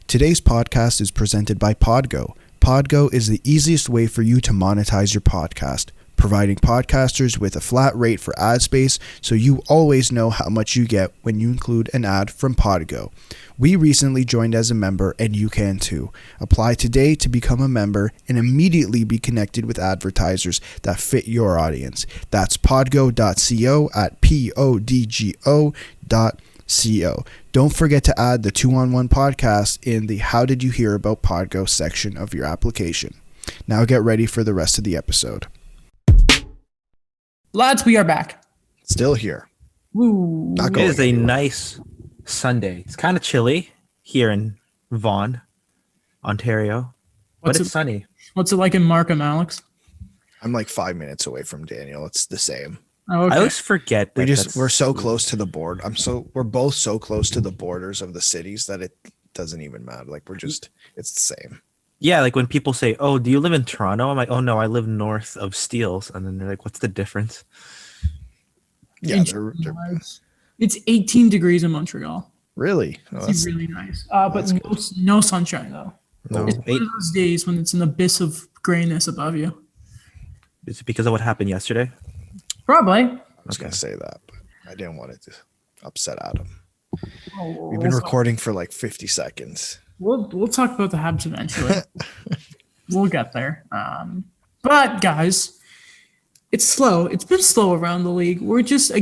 Today's podcast is presented by Podgo. Podgo is the easiest way for you to monetize your podcast, providing podcasters with a flat rate for ad space so you always know how much you get when you include an ad from Podgo. We recently joined as a member and you can too. Apply today to become a member and immediately be connected with advertisers that fit your audience. That's podgo.co at podgo.co. Don't forget to add the 2-on-1 podcast in the How Did You Hear About Podgo section of your application. Now get ready for the rest of the episode. Lads, we are back. Still here. Woo. Not It going is a anywhere. nice Sunday. It's kind of chilly here in Vaughan, Ontario, but it's sunny. What's it like in Markham, Alex? I'm like 5 minutes away from Daniel. It's the same. Oh, okay. I always forget that We're so close to the board. We're both so close to the borders of the cities that it doesn't even matter. Like it's the same. Yeah, like when people say, "Oh, do you live in Toronto?" I'm like, "Oh no, I live north of Steeles," and then they're like, "What's the difference?" Yeah, It's 18 degrees in Montreal. really. Oh, It's really nice. But no sunshine though. no. It's one of those days when it's an abyss of grayness above you. Is it because of what happened yesterday? Probably. I was gonna say that, but I didn't want it to upset Adam. Oh, We've been recording for like 50 seconds. We'll talk about the Habs eventually. We'll get there. But guys, it's slow. It's been slow around the league. We're just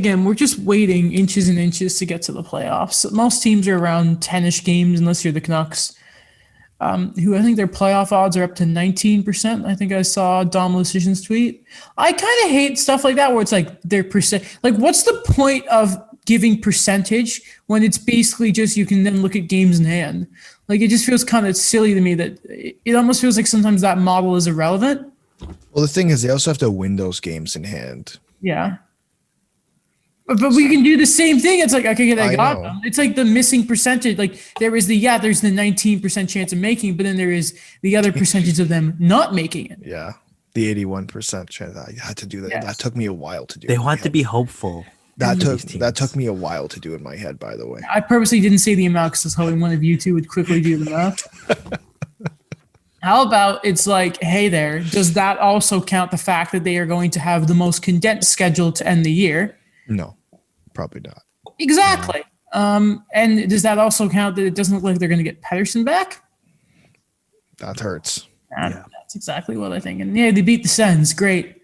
waiting inches and inches to get to the playoffs. Most teams are around 10-ish games, unless you're the Canucks, who I think their playoff odds are up to 19%. I think I saw Dom Lucian's tweet. I kind of hate stuff like that where it's like their percent. Like, what's the point of giving percentage when it's basically just you can then look at games in hand? Like, it just feels kind of silly to me that it almost feels like sometimes that model is irrelevant. Well, the thing is, they also have to win those games in hand. Yeah. But we can do the same thing. It's like, okay, I got know. them. It's like the missing percentage. Like there's the 19% chance of making, but then there is the other percentage of them not making it. Yeah, the 81% chance. I had to do that. Yes. That took me a while to do. They in my want to head. be hopeful. That these teams. took me a while to do in my head. By the way, I purposely didn't say the amount because I was hoping one of you two would quickly do the math. How about it's like, hey there, does that also count the fact that they are going to have the most condensed schedule to end the year? no, probably not. Exactly. And does that also count that it doesn't look like they're going to get Pettersson back? That hurts. That's exactly what I think. And yeah, they beat the Sens. Great.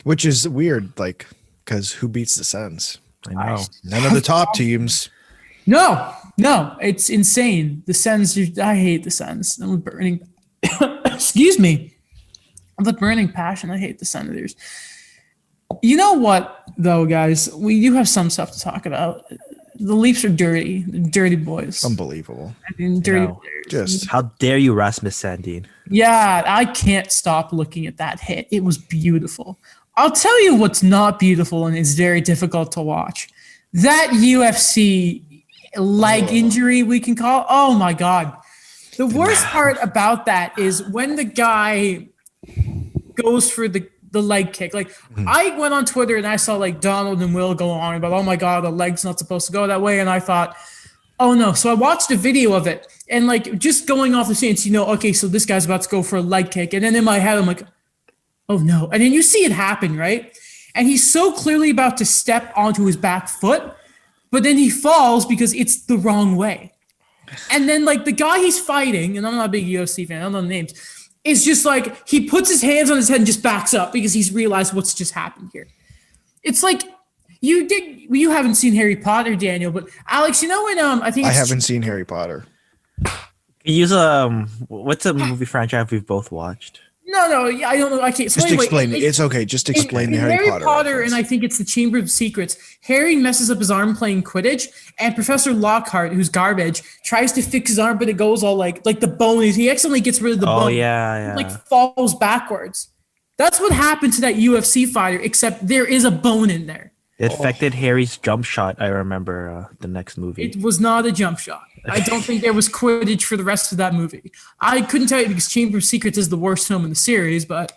Which is weird, like, because who beats the Sens? I know. None of the top teams. No, it's insane. The Sens, I hate the Sens. I'm with burning, excuse me. With burning passion, I hate the Senators. You know what, though, guys? We do have some stuff to talk about. The Leafs are dirty boys. Unbelievable. I mean, dirty No. players. Just How dare you, Rasmus Sandin? Yeah, I can't stop looking at that hit. It was beautiful. I'll tell you what's not beautiful and it's very difficult to watch. That UFC leg injury, we can call. Oh my God. The worst part about that is when the guy goes for the leg kick. Like I went on Twitter and I saw like Donald and Will go on about, oh my God, the leg's not supposed to go that way. And I thought, oh no. So I watched a video of it and like just going off the stance, okay, so this guy's about to go for a leg kick. And then in my head, I'm like, oh no. And then you see it happen, right? And he's so clearly about to step onto his back foot, but then he falls because it's the wrong way. And then like the guy he's fighting, and I'm not a big UFC fan, I don't know the names, is just like he puts his hands on his head and just backs up because he's realized what's just happened here. It's like you haven't seen Harry Potter, Daniel, but Alex, when I haven't seen Harry Potter. Use what's a movie franchise we've both watched? No, yeah, I don't know. I can't. So Just anyway, explain it. It's okay. Just explain the Harry Potter. And I think it's the Chamber of Secrets. Harry messes up his arm playing Quidditch, and Professor Lockhart, who's garbage, tries to fix his arm, but it goes all like the bone. He accidentally gets rid of the bone. Oh yeah. Like falls backwards. That's what happened to that UFC fighter, except there is a bone in there. It affected Harry's jump shot. I remember the next movie. It was not a jump shot. I don't think there was Quidditch for the rest of that movie. I couldn't tell you because Chamber of Secrets is the worst film in the series, but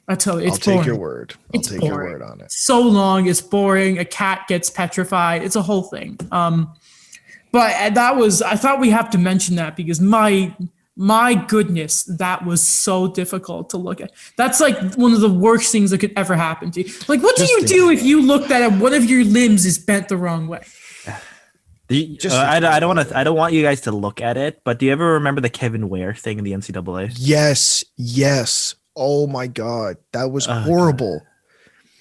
I tell you, it's boring. I'll take your word. I'll take your word on it. So long, it's boring. A cat gets petrified. It's a whole thing. But I thought we have to mention that because my goodness, that was so difficult to look at. That's like one of the worst things that could ever happen to you. Like, what do you do if you looked at it, one of your limbs is bent the wrong way? I don't want you guys to look at it, but do you ever remember the Kevin Ware thing in the NCAA? Yes. Oh my God, that was horrible.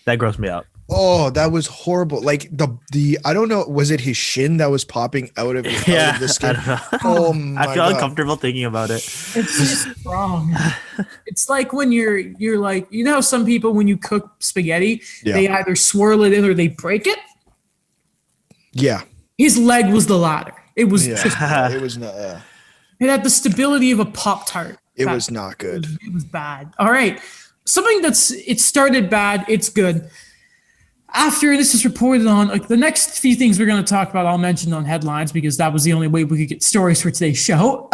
That grossed me out. Oh, that was horrible. Like the I don't know, was it his shin that was popping out of the skin? Oh my I feel God. uncomfortable thinking about it. It's just wrong. It's like when you're like, you know how some people when you cook spaghetti, they either swirl it in or they break it? Yeah. His leg was the latter. It was just it was not it had the stability of a Pop-Tart. it was not good. It was bad. All right. Something it started bad, it's good. After this is reported on, like the next few things we're going to talk about, I'll mention on headlines because that was the only way we could get stories for today's show.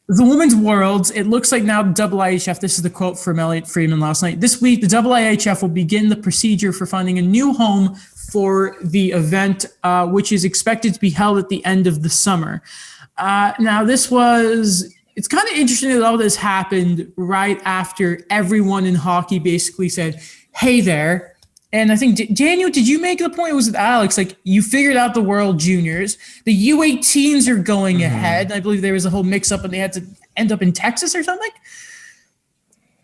The women's worlds, it looks like now the IIHF, this is the quote from Elliot Friedman last night. This week, the IIHF will begin the procedure for finding a new home for the event, which is expected to be held at the end of the summer. Now, it's kind of interesting that all this happened right after everyone in hockey basically said, hey there. And I think, Daniel, did you make the point? Was it Alex? Like, you figured out the World Juniors. The U18s are going ahead. I believe there was a whole mix-up and they had to end up in Texas or something.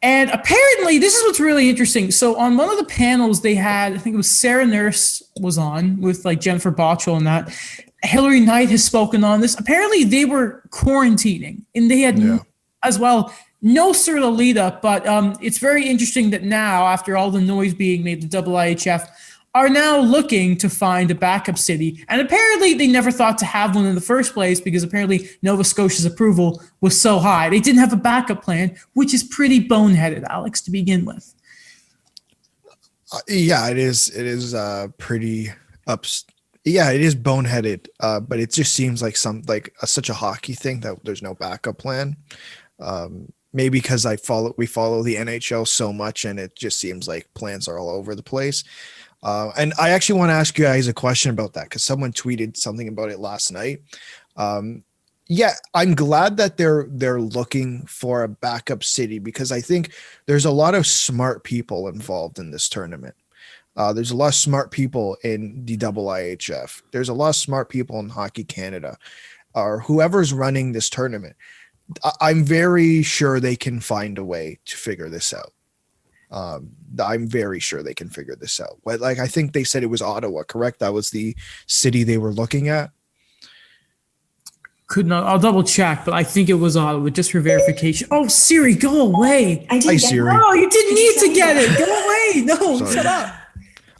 And apparently, this is what's really interesting. So on one of the panels they had, I think it was Sarah Nurse was on with like Jennifer Botchell and that. Hillary Knight has spoken on this. Apparently, they were quarantining and they had as well no sort of lead up, but it's very interesting that now, after all the noise being made, the IIHF are now looking to find a backup city. And apparently they never thought to have one in the first place because apparently Nova Scotia's approval was so high. They didn't have a backup plan, which is pretty boneheaded, Alex, to begin with. Yeah, it is pretty yeah, it is boneheaded, but it just seems like such a hockey thing that there's no backup plan. Maybe because we follow the NHL so much and it just seems like plans are all over the place. And I actually want to ask you guys a question about that because someone tweeted something about it last night. Yeah, I'm glad that they're looking for a backup city because I think there's a lot of smart people involved in this tournament. There's a lot of smart people in the IIHF. There's a lot of smart people in Hockey Canada or whoever's running this tournament. I'm very sure they can find a way to figure this out. I'm very sure they can figure this out. But like, I think they said it was Ottawa, correct? That was the city they were looking at. I'll double check, but I think it was Ottawa just for verification. Oh, Siri, go away. Hi, Siri. No, you didn't need to get it. Go away. No, Sorry. shut up.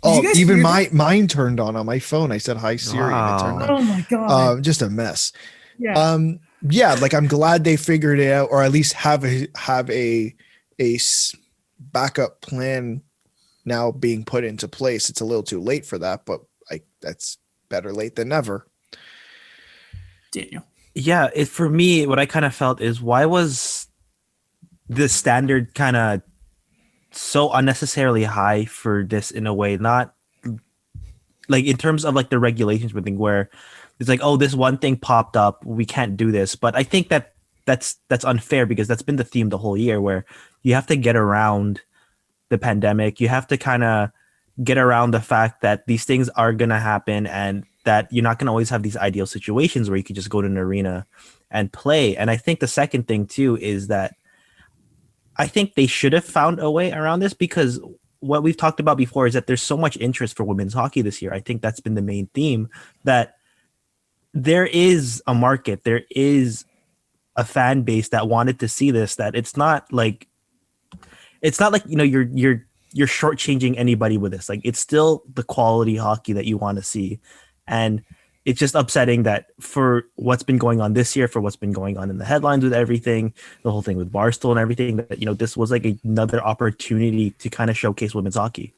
Oh, even mine turned on my phone. I said, hi, Siri. Wow. And it turned on. Oh my God. Just a mess. Yeah. Yeah, like I'm glad they figured it out, or at least have a backup plan now being put into place. It's a little too late for that, but that's better late than never. Daniel. Yeah, for me, what I kind of felt is why was the standard kind of so unnecessarily high for this in a way, not like in terms of like the regulations where it's like, oh, this one thing popped up, we can't do this. But I think that's unfair because that's been the theme the whole year where you have to get around the pandemic. You have to kind of get around the fact that these things are going to happen and that you're not going to always have these ideal situations where you could just go to an arena and play. And I think the second thing too is that I think they should have found a way around this because what we've talked about before is that there's so much interest for women's hockey this year. I think that's been the main theme, that there is a market, there is a fan base that wanted to see this, that it's not like, you know, you're shortchanging anybody with this. Like, it's still the quality hockey that you want to see. And it's just upsetting that for what's been going on this year, for what's been going on in the headlines with everything, the whole thing with Barstool and everything, that, you know, this was like another opportunity to kind of showcase women's hockey.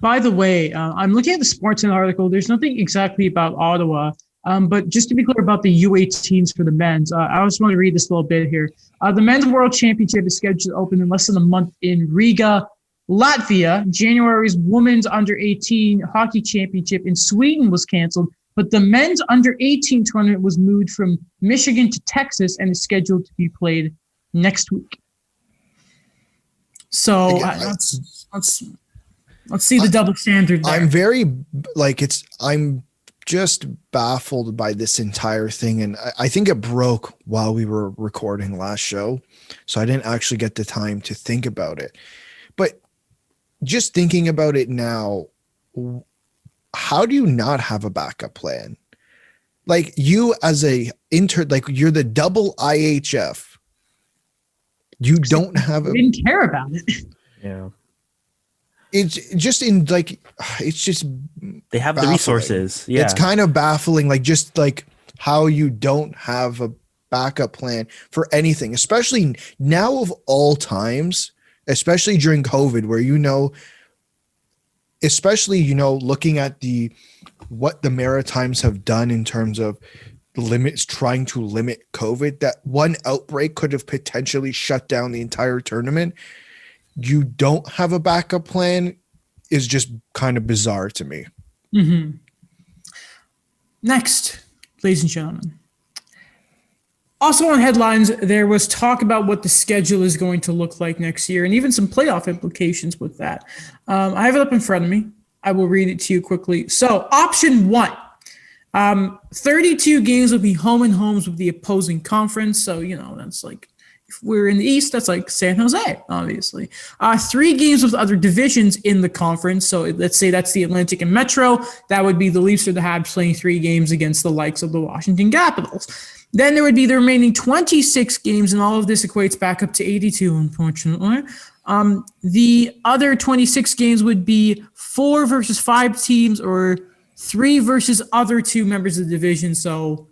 By the way, I'm looking at the Sportsnet article. There's nothing exactly about Ottawa. But just to be clear about the U18s for the men's, I just want to read this little bit here. The Men's World Championship is scheduled to open in less than a month in Riga, Latvia. January's Women's Under-18 Hockey Championship in Sweden was canceled, But the men's under 18 tournament was moved from Michigan to Texas and is scheduled to be played next week. So let's see the double standard there. I'm just baffled by this entire thing. And I think it broke while we were recording last show. So I didn't actually get the time to think about it. But just thinking about it now, how do you not have a backup plan? Like you as a you're the double IHF. You don't have didn't care about it. Yeah. It's just it's just they have baffling. The resources. Yeah. It's kind of baffling, how you don't have a backup plan for anything, especially now of all times, especially during COVID, where, looking at what the Maritimes have done in terms of trying to limit COVID, that one outbreak could have potentially shut down the entire tournament. You don't have a backup plan is just kind of bizarre to me. Mm-hmm. Next, ladies and gentlemen. Also on headlines, there was talk about what the schedule is going to look like next year and even some playoff implications with that. I have it up in front of me. I will read it to you quickly. So option 1, 32 games will be home and homes with the opposing conference. So, that's like, if we're in the East, that's like San Jose, obviously. 3 games with other divisions in the conference. So let's say that's the Atlantic and Metro. That would be the Leafs or the Habs playing 3 games against the likes of the Washington Capitals. Then there would be the remaining 26 games, and all of this equates back up to 82, unfortunately. The other 26 games would be 4 versus 5 teams or 3 versus other 2 members of the division. So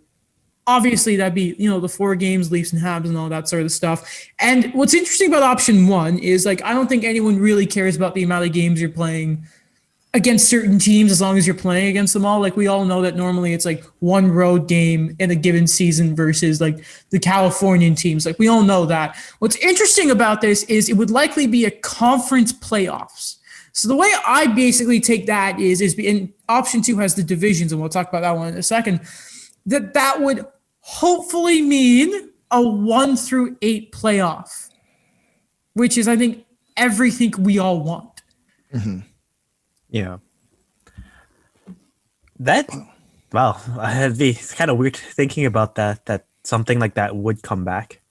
obviously that'd be, the 4 games, Leafs and Habs and all that sort of stuff. And what's interesting about option 1 is I don't think anyone really cares about the amount of games you're playing against certain teams as long as you're playing against them all. We all know that normally it's 1 road game in a given season versus the Californian teams. We all know that. What's interesting about this is it would likely be a conference playoffs. So the way I basically take that is in option 2 has the divisions, and we'll talk about that one in a second, that would hopefully mean a 1-8 playoff, which is, I think, everything we all want. Mm-hmm. Yeah. It'd be kind of weird thinking about that something like that would come back.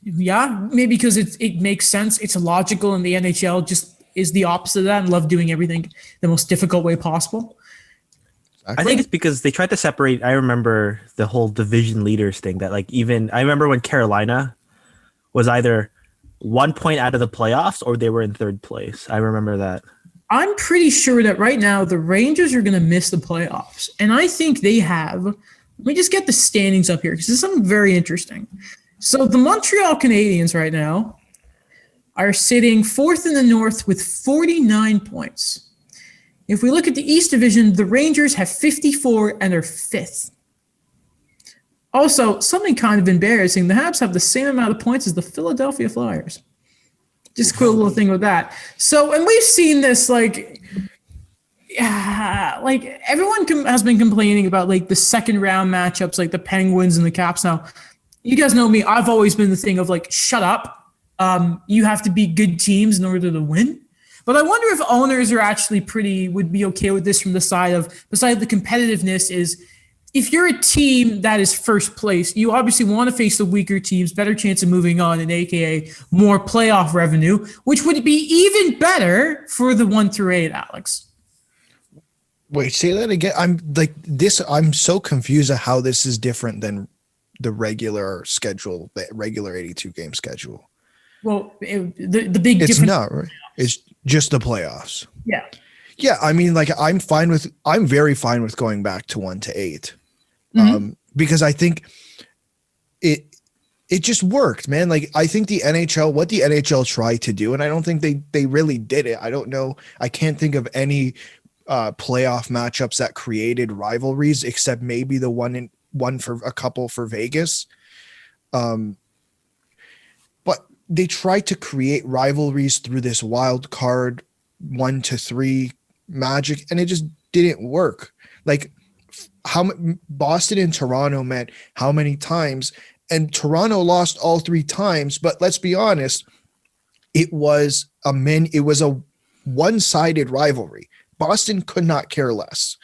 Yeah, maybe because it makes sense. It's logical, and the NHL just is the opposite of that and love doing everything the most difficult way possible. I think it's because they tried to separate. I remember the whole division leaders thing that I remember when Carolina was either 1 point out of the playoffs or they were in 3rd place. I remember that. I'm pretty sure that right now the Rangers are going to miss the playoffs. And I think they have, let me just get the standings up here because this is something very interesting. So the Montreal Canadiens right now are sitting 4th in the North with 49 points. If we look at the East Division, the Rangers have 54 and are 5th. Also, something kind of embarrassing, the Habs have the same amount of points as the Philadelphia Flyers. Just a cool little thing with that. So, and we've seen this, everyone has been complaining about, the second round matchups, the Penguins and the Caps. Now, you guys know me. I've always been the thing of, shut up. You have to be good teams in order to win. But I wonder if owners are actually would be okay with this from the side of, besides the competitiveness, is if you're a team that is first place, you obviously want to face the weaker teams, better chance of moving on, and AKA more playoff revenue, which would be even better for the 1-8, Alex. Wait, say that again. I'm so confused at how this is different than the regular schedule, the regular 82 game schedule. Well, the big it's difference. not, right? It's just the playoffs. Yeah. Yeah. I mean, I'm very fine with going back to 1-8. Because I think it just worked, man. I think what the NHL tried to do, and I don't think they really did it. I don't know. I can't think of any playoff matchups that created rivalries except maybe the one for a couple for Vegas. But they tried to create rivalries through this wild card 1-3 magic, and it just didn't work. Boston and Toronto met how many times, and Toronto lost all 3 times. But let's be honest, it was a one-sided rivalry. Boston could not care less.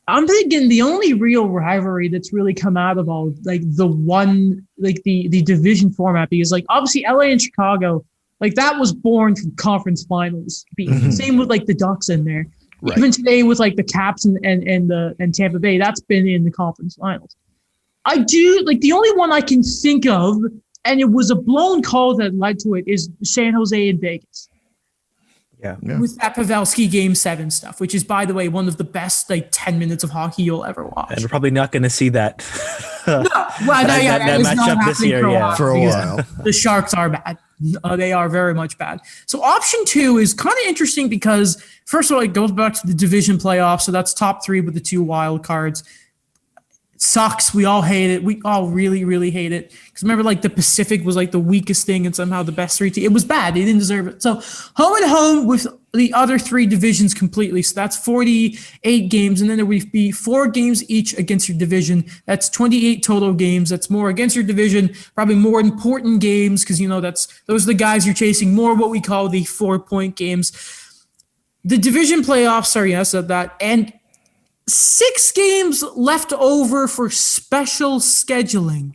I'm thinking the only real rivalry that's really come out of all like the division format, because like obviously LA and Chicago, like that was born from conference finals. Same with like the Ducks in there. Right. Even today with like the Caps and Tampa Bay, that's been in the conference finals. I do like the only one I can think of, and it was a blown call that led to it, is San Jose and Vegas. Yeah. With that Pavelski Game 7 stuff, which is, by the way, one of the best like 10 minutes of hockey you'll ever watch. And we're probably not going to see that. that matchup this year, for a while. The Sharks are bad. They are very much bad. So option 2 is kind of interesting because, first of all, it goes back to the division playoffs. So that's top 3 with the 2 wild cards. It sucks. We all hate it. We all really, really hate it. Because remember, like the Pacific was like the weakest thing, and somehow the best 3 teams. It was bad. They didn't deserve it. So home and home with the other 3 divisions completely. So that's 48 games, and then there would be 4 games each against your division. That's 28 total games. That's more against your division, probably more important games, because those are the guys you're chasing, more what we call the 4-point games. The division playoffs are yes of that, and 6 games left over for special scheduling.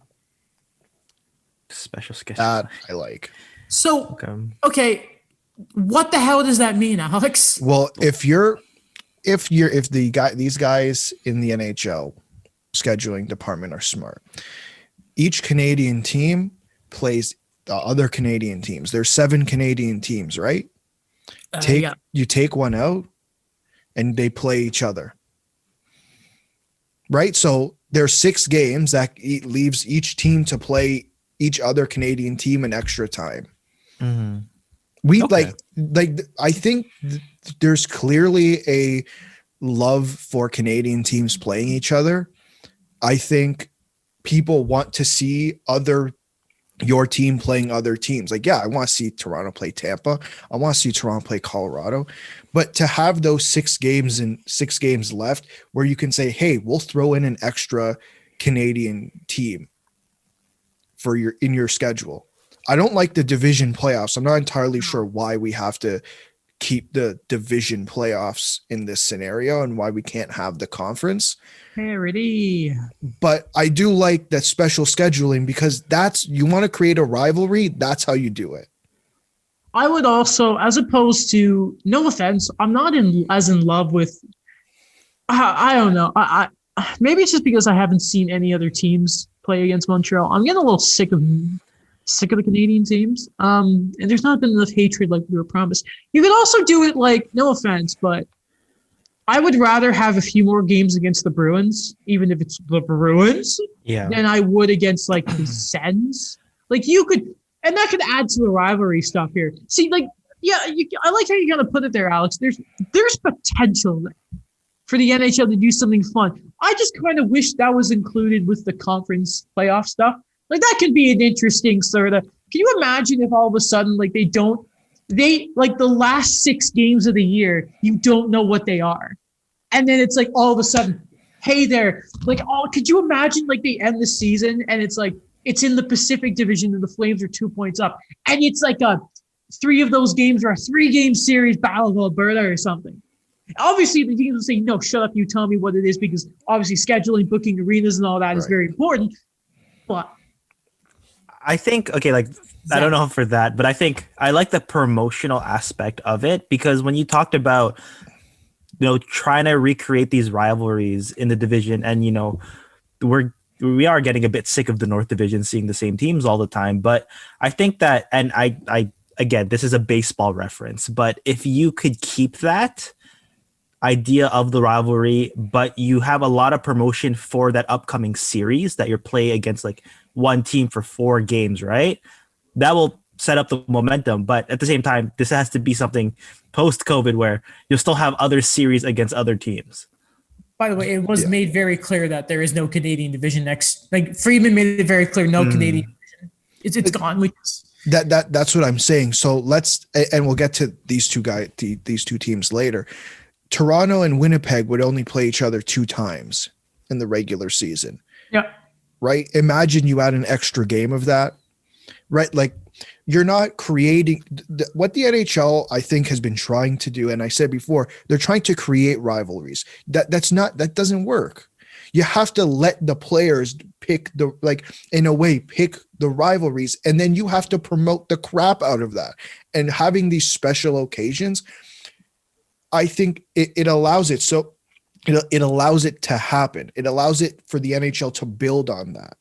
Special scheduling. That I like. So, okay, what the hell does that mean, Alex? Well, if these guys in the NHL scheduling department are smart, each Canadian team plays the other Canadian teams. There's 7 Canadian teams, right? You take one out, and they play each other. Right? So there's 6 games that leaves each team to play each other Canadian team in extra time. Mm-hmm. I think there's clearly a love for Canadian teams playing each other. I think people want to see your team playing other teams. Like, yeah, I want to see Toronto play Tampa. I want to see Toronto play Colorado. But to have those 6 games and 6 games left where you can say, hey, we'll throw in an extra Canadian team in your schedule. I don't like the division playoffs. I'm not entirely sure why we have to keep the division playoffs in this scenario and why we can't have the conference parity. But I do like that special scheduling, because you want to create a rivalry. That's how you do it. I would also, as opposed to, no offense, I'm not as in love with, I don't know. I maybe it's just because I haven't seen any other teams play against Montreal. I'm getting a little sick of the Canadian teams. And there's not been enough hatred like we were promised. You could also do it like, no offense, but I would rather have a few more games against the Bruins, even if it's the Bruins, than I would against like the Sens. Like you could, and that could add to the rivalry stuff here. See, like, I like how you kind of put it there, Alex. There's potential for the NHL to do something fun. I just kind of wish that was included with the conference playoff stuff. Like that could be an interesting sort of. Can you imagine if all of a sudden like they like the last 6 games of the year, you don't know what they are, and then it's like all of a sudden, hey there, like could you imagine like they end the season and it's like it's in the Pacific Division and the Flames are 2 points up, and it's like 3 of those games are a 3-game series, Battle of Alberta or something. Obviously, the teams will say, no, shut up, you tell me what it is, because obviously scheduling, booking arenas and all that is very important. But I think, okay, like, I don't know for that, but I think I like the promotional aspect of it, because when you talked about, trying to recreate these rivalries in the division, and, we are getting a bit sick of the North Division seeing the same teams all the time. But I think that, and I again, this is a baseball reference, but if you could keep that idea of the rivalry, but you have a lot of promotion for that upcoming series that you're playing against like one team for 4 games, right? That will set up the momentum. But at the same time, this has to be something post-COVID where you'll still have other series against other teams. By the way, it was made very clear that there is no Canadian division next. Like Friedman made it very clear, no Canadian division. It's gone. That's what I'm saying. So and we'll get to these two teams later. Toronto and Winnipeg would only play each other 2 times in the regular season. Yeah. Right? Imagine you add an extra game of that. Right? Like, you're not creating what the NHL, I think, has been trying to do. And I said before, they're trying to create rivalries. That doesn't work. You have to let the players pick the rivalries, and then you have to promote the crap out of that. And having these special occasions, I think it allows it. So it allows it to happen. It allows it for the NHL to build on that.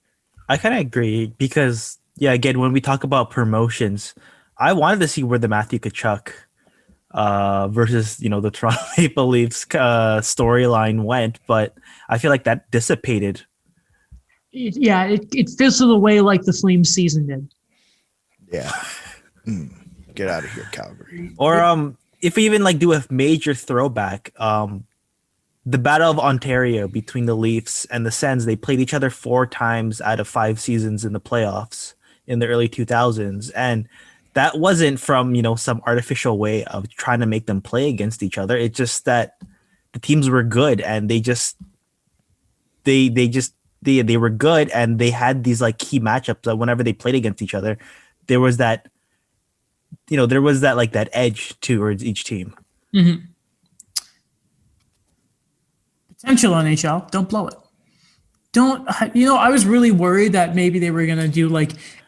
I kind of agree because, yeah, again, when we talk about promotions, I wanted to see where the Matthew Tkachuk versus, the Toronto Maple Leafs storyline went, but I feel like that dissipated. It fizzled away like the Flames season did. Yeah. Get out of here, Calgary. Or if we even do a major throwback, the Battle of Ontario between the Leafs and the Sens, they played each other 4 times out of 5 seasons in the playoffs in the early 2000s. And that wasn't from, some artificial way of trying to make them play against each other. It's just that the teams were good and they were good, and they had these key matchups that whenever they played against each other, there was that, that edge towards each team. Mm-hmm. Potential NHL, don't blow it. I was really worried that maybe they were going to do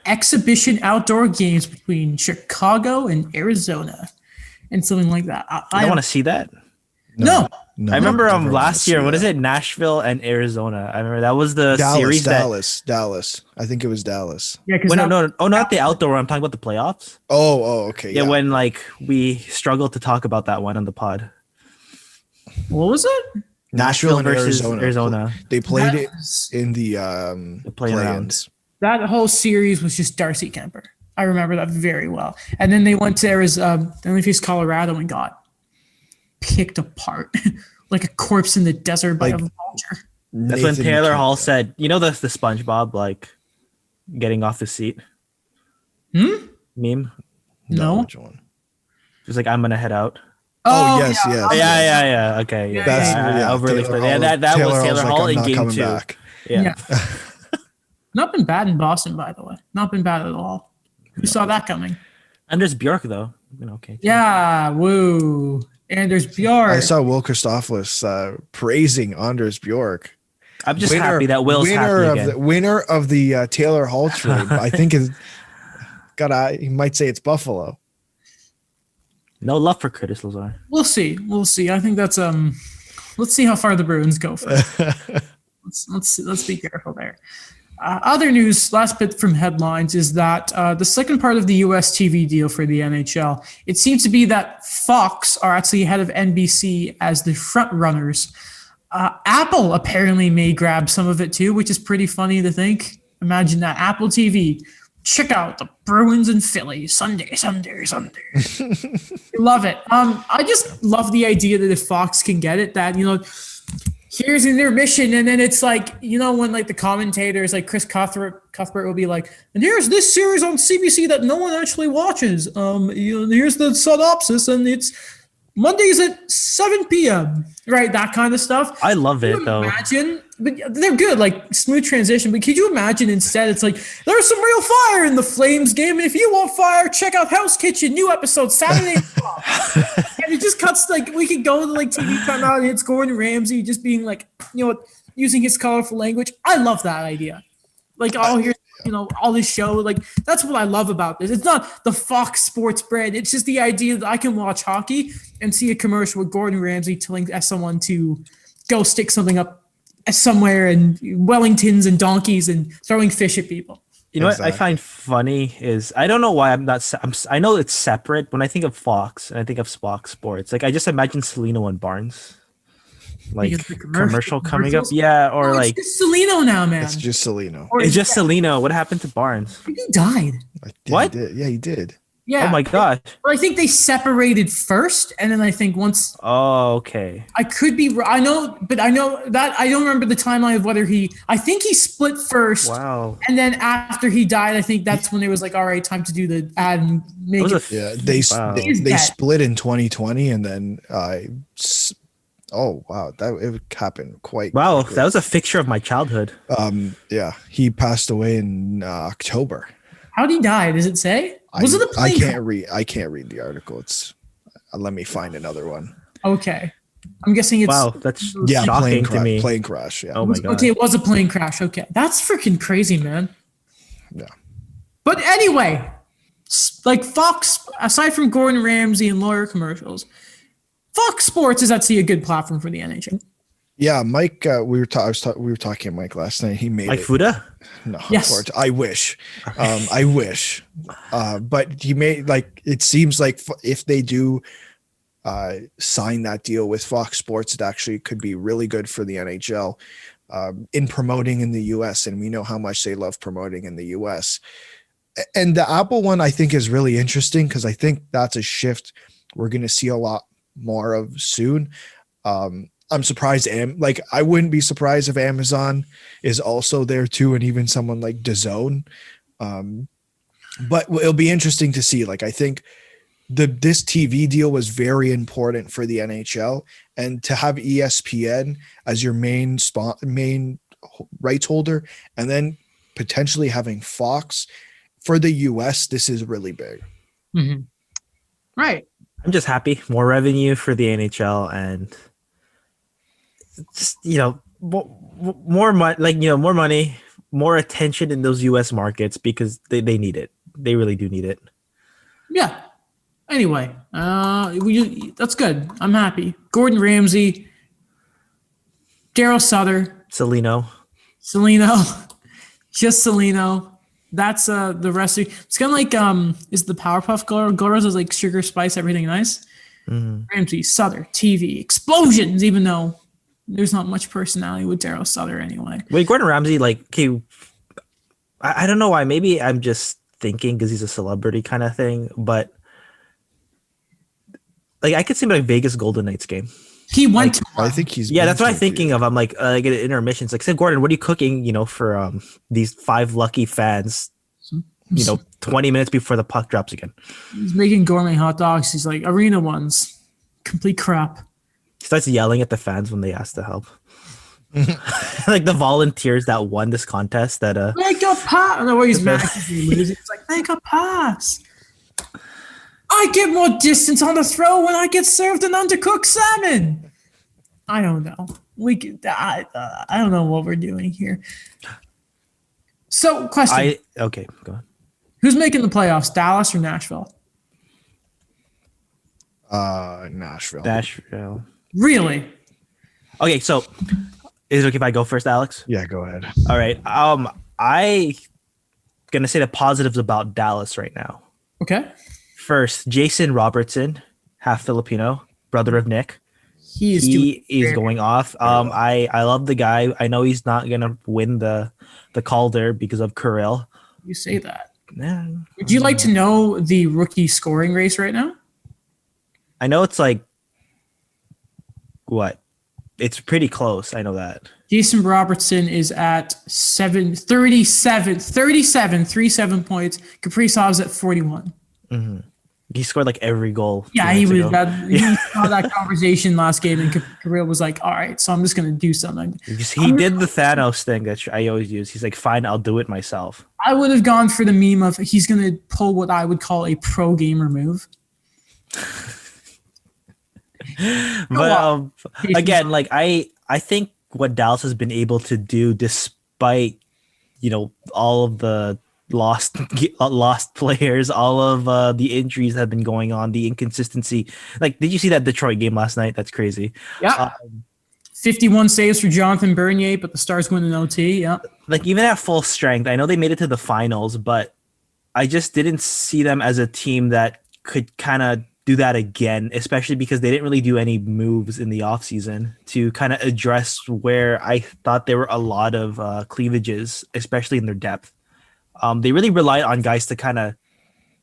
exhibition outdoor games between Chicago and Arizona and something like that. I don't want to see that. No. I remember last year, what is it? Nashville and Arizona. I remember that was the series. Dallas. I think it was Dallas. Yeah, not the outdoor. I'm talking about the playoffs. Oh, okay. Yeah, when we struggled to talk about that one on the pod. What was it? Nashville and versus Arizona. They played it in the play-ins. That whole series was just Darcy Kemper. I remember that very well. And then they went to Arizona, then they faced Colorado and got picked apart like a corpse in the desert by a vulture. That's when Taylor Hall said, the SpongeBob getting off the seat meme? No. Which one? Just I'm gonna head out. Oh, yes. Yeah. Okay. Yeah. That was Taylor Hall in game 2. Back. Yeah. Not been bad in Boston, by the way. Not been bad at all. Who saw that coming? Anders Bjork, though. Okay. Yeah. Woo. Anders Bjork. I saw Will Christophlis praising Anders Bjork. I'm just happy that Will's happy again. Winner of the Taylor Hall trade. I think he might say it's Buffalo. No love for Curtis Lazar. We'll see. I think that's let's see how far the Bruins go first. let's be careful there. Other news, last bit from headlines, is that the second part of the US TV deal for the NHL, it seems to be that Fox are actually ahead of NBC as the front runners. Apple apparently may grab some of it too, which is pretty funny to think. Imagine that. Apple TV. Check out the Bruins and Philly Sunday. Love it. I just love the idea that if Fox can get it, that here's an intermission, and then it's when the commentators Chris Cuthbert will be and here's this series on CBC that no one actually watches. Here's the synopsis, and it's Mondays at 7 p.m. Right, that kind of stuff. I love it though. Imagine, but they're good, smooth transition. But could you imagine instead it's there's some real fire in the Flames game, and if you want fire, check out Hell's Kitchen, new episode Saturday. And it just cuts we could go to TV timeout, and it's Gordon Ramsay just being using his colorful language. I love that idea. Here's all this show, that's what I love about this. It's not the Fox Sports brand. It's just the idea that I can watch hockey and see a commercial with Gordon Ramsay telling someone to go stick something up somewhere, and Wellingtons and donkeys and throwing fish at people. What I find funny is, I don't know why I know it's separate. When I think of Fox and I think of Fox Sports, I just imagine Celino and Barnes. Commercial coming up, or it's just Celino now, man. It's just Celino. It's just Celino. What happened to Barnes? He died. What? He did. Yeah. Oh my gosh. Well, I think they separated first, and then I think once. Oh, okay. I could be. I know that I don't remember the timeline of whether he. I think he split first. Wow. And then after he died, I think that's when it was all right, time to do the ad and make it. They split in 2020, and then Oh wow, that it happened quite Wow, quickly. that was a fixture of my childhood. Yeah, he passed away in October. How'd he die? Does it say? Was it a I plane crash? can't read. I can't read the article. It's let me find another one. Okay. I'm guessing it's Wow, that's Yeah, shocking to me. plane crash. Yeah, Oh my god. okay, it was a plane crash. Okay. That's freaking crazy, man. yeah. But anyway, like Fox, aside from Gordon Ramsay and lawyer commercials, Fox Sports is actually a good platform for the NHL. Yeah, Mike. We were talking to Mike last night. He made Like it. Fuda? No, Yes. unfortunately, I wish. I wish. But he made like it seems like if they do sign that deal with Fox Sports, it actually could be really good for the NHL in promoting in the US. And we know how much they love promoting in the US. And the Apple one, I think, is really interesting because I think that's a shift we're going to see a lot more of soon. I'm surprised. Like, I wouldn't be surprised if Amazon is also there too, and even someone like DAZN. But it'll be interesting to see. Like, I think this TV deal was very important for the NHL, and to have ESPN as your main rights holder, and then potentially having Fox for the US, this is really big. Mm-hmm. Right. I'm just happy. More revenue for the NHL and just, more money, more money, more attention in those US markets because they need it. They really do need it. Yeah. Anyway, that's good. I'm happy. Gordon Ramsay, Daryl Sutter, Celino. just Celino. That's the recipe. It's kind of like is the Powerpuff Girls is like sugar, spice, everything nice. Mm-hmm. Ramsay, Sutter, TV, explosions. Even though there's not much personality with Daryl Sutter anyway. Wait, Gordon Ramsay, like, okay, I don't know why. Maybe I'm just thinking because he's a celebrity kind of thing, but like I could see like Vegas Golden Knights game. He went to I think he's that's what I'm thinking of. I'm like at intermissions, like, say, Gordon, what are you cooking? For these 5 lucky fans. 20 minutes before the puck drops again. He's making gourmet hot dogs. He's like arena ones, complete crap. He starts yelling at the fans when they ask to help. Like the volunteers that won this contest that make a pass. I don't know where he's mad because he loses. It's like, make a pass. I get more distance on the throw when I get served an undercooked salmon. I don't know. I don't know what we're doing here. So, question. Okay, go on. Who's making the playoffs, Dallas or Nashville? Nashville. Really? Okay, so is it okay if I go first, Alex? Yeah, go ahead. All right. I gonna say the positives about Dallas right now. Okay. First, Jason Robertson, half Filipino, brother of Nick. He is going off. I love the guy. I know he's not gonna win the Calder because of Kirill. You say that. Yeah. Would you like to know the rookie scoring race right now? I know it's like what? It's pretty close. I know that. Jason Robertson is at 37 points. Kaprizov's at 41. Mm-hmm. He scored like every goal. Yeah, he was. He saw that conversation last game, and Kirill was like, "All right, so I'm just gonna do something." He did the Thanos thing that I always use. He's like, "Fine, I'll do it myself." I would have gone for the meme of he's gonna pull what I would call a pro gamer move. But again, like I think what Dallas has been able to do, despite all of the lost players, all of the injuries that have been going on, the inconsistency. Like, did you see that Detroit game last night? That's crazy. Yeah. 51 saves for Jonathan Bernier, but the Stars win in OT. Yeah. Like, even at full strength, I know they made it to the finals, but I just didn't see them as a team that could kind of do that again, especially because they didn't really do any moves in the offseason to kind of address where I thought there were a lot of cleavages, especially in their depth. They really relied on guys to kind of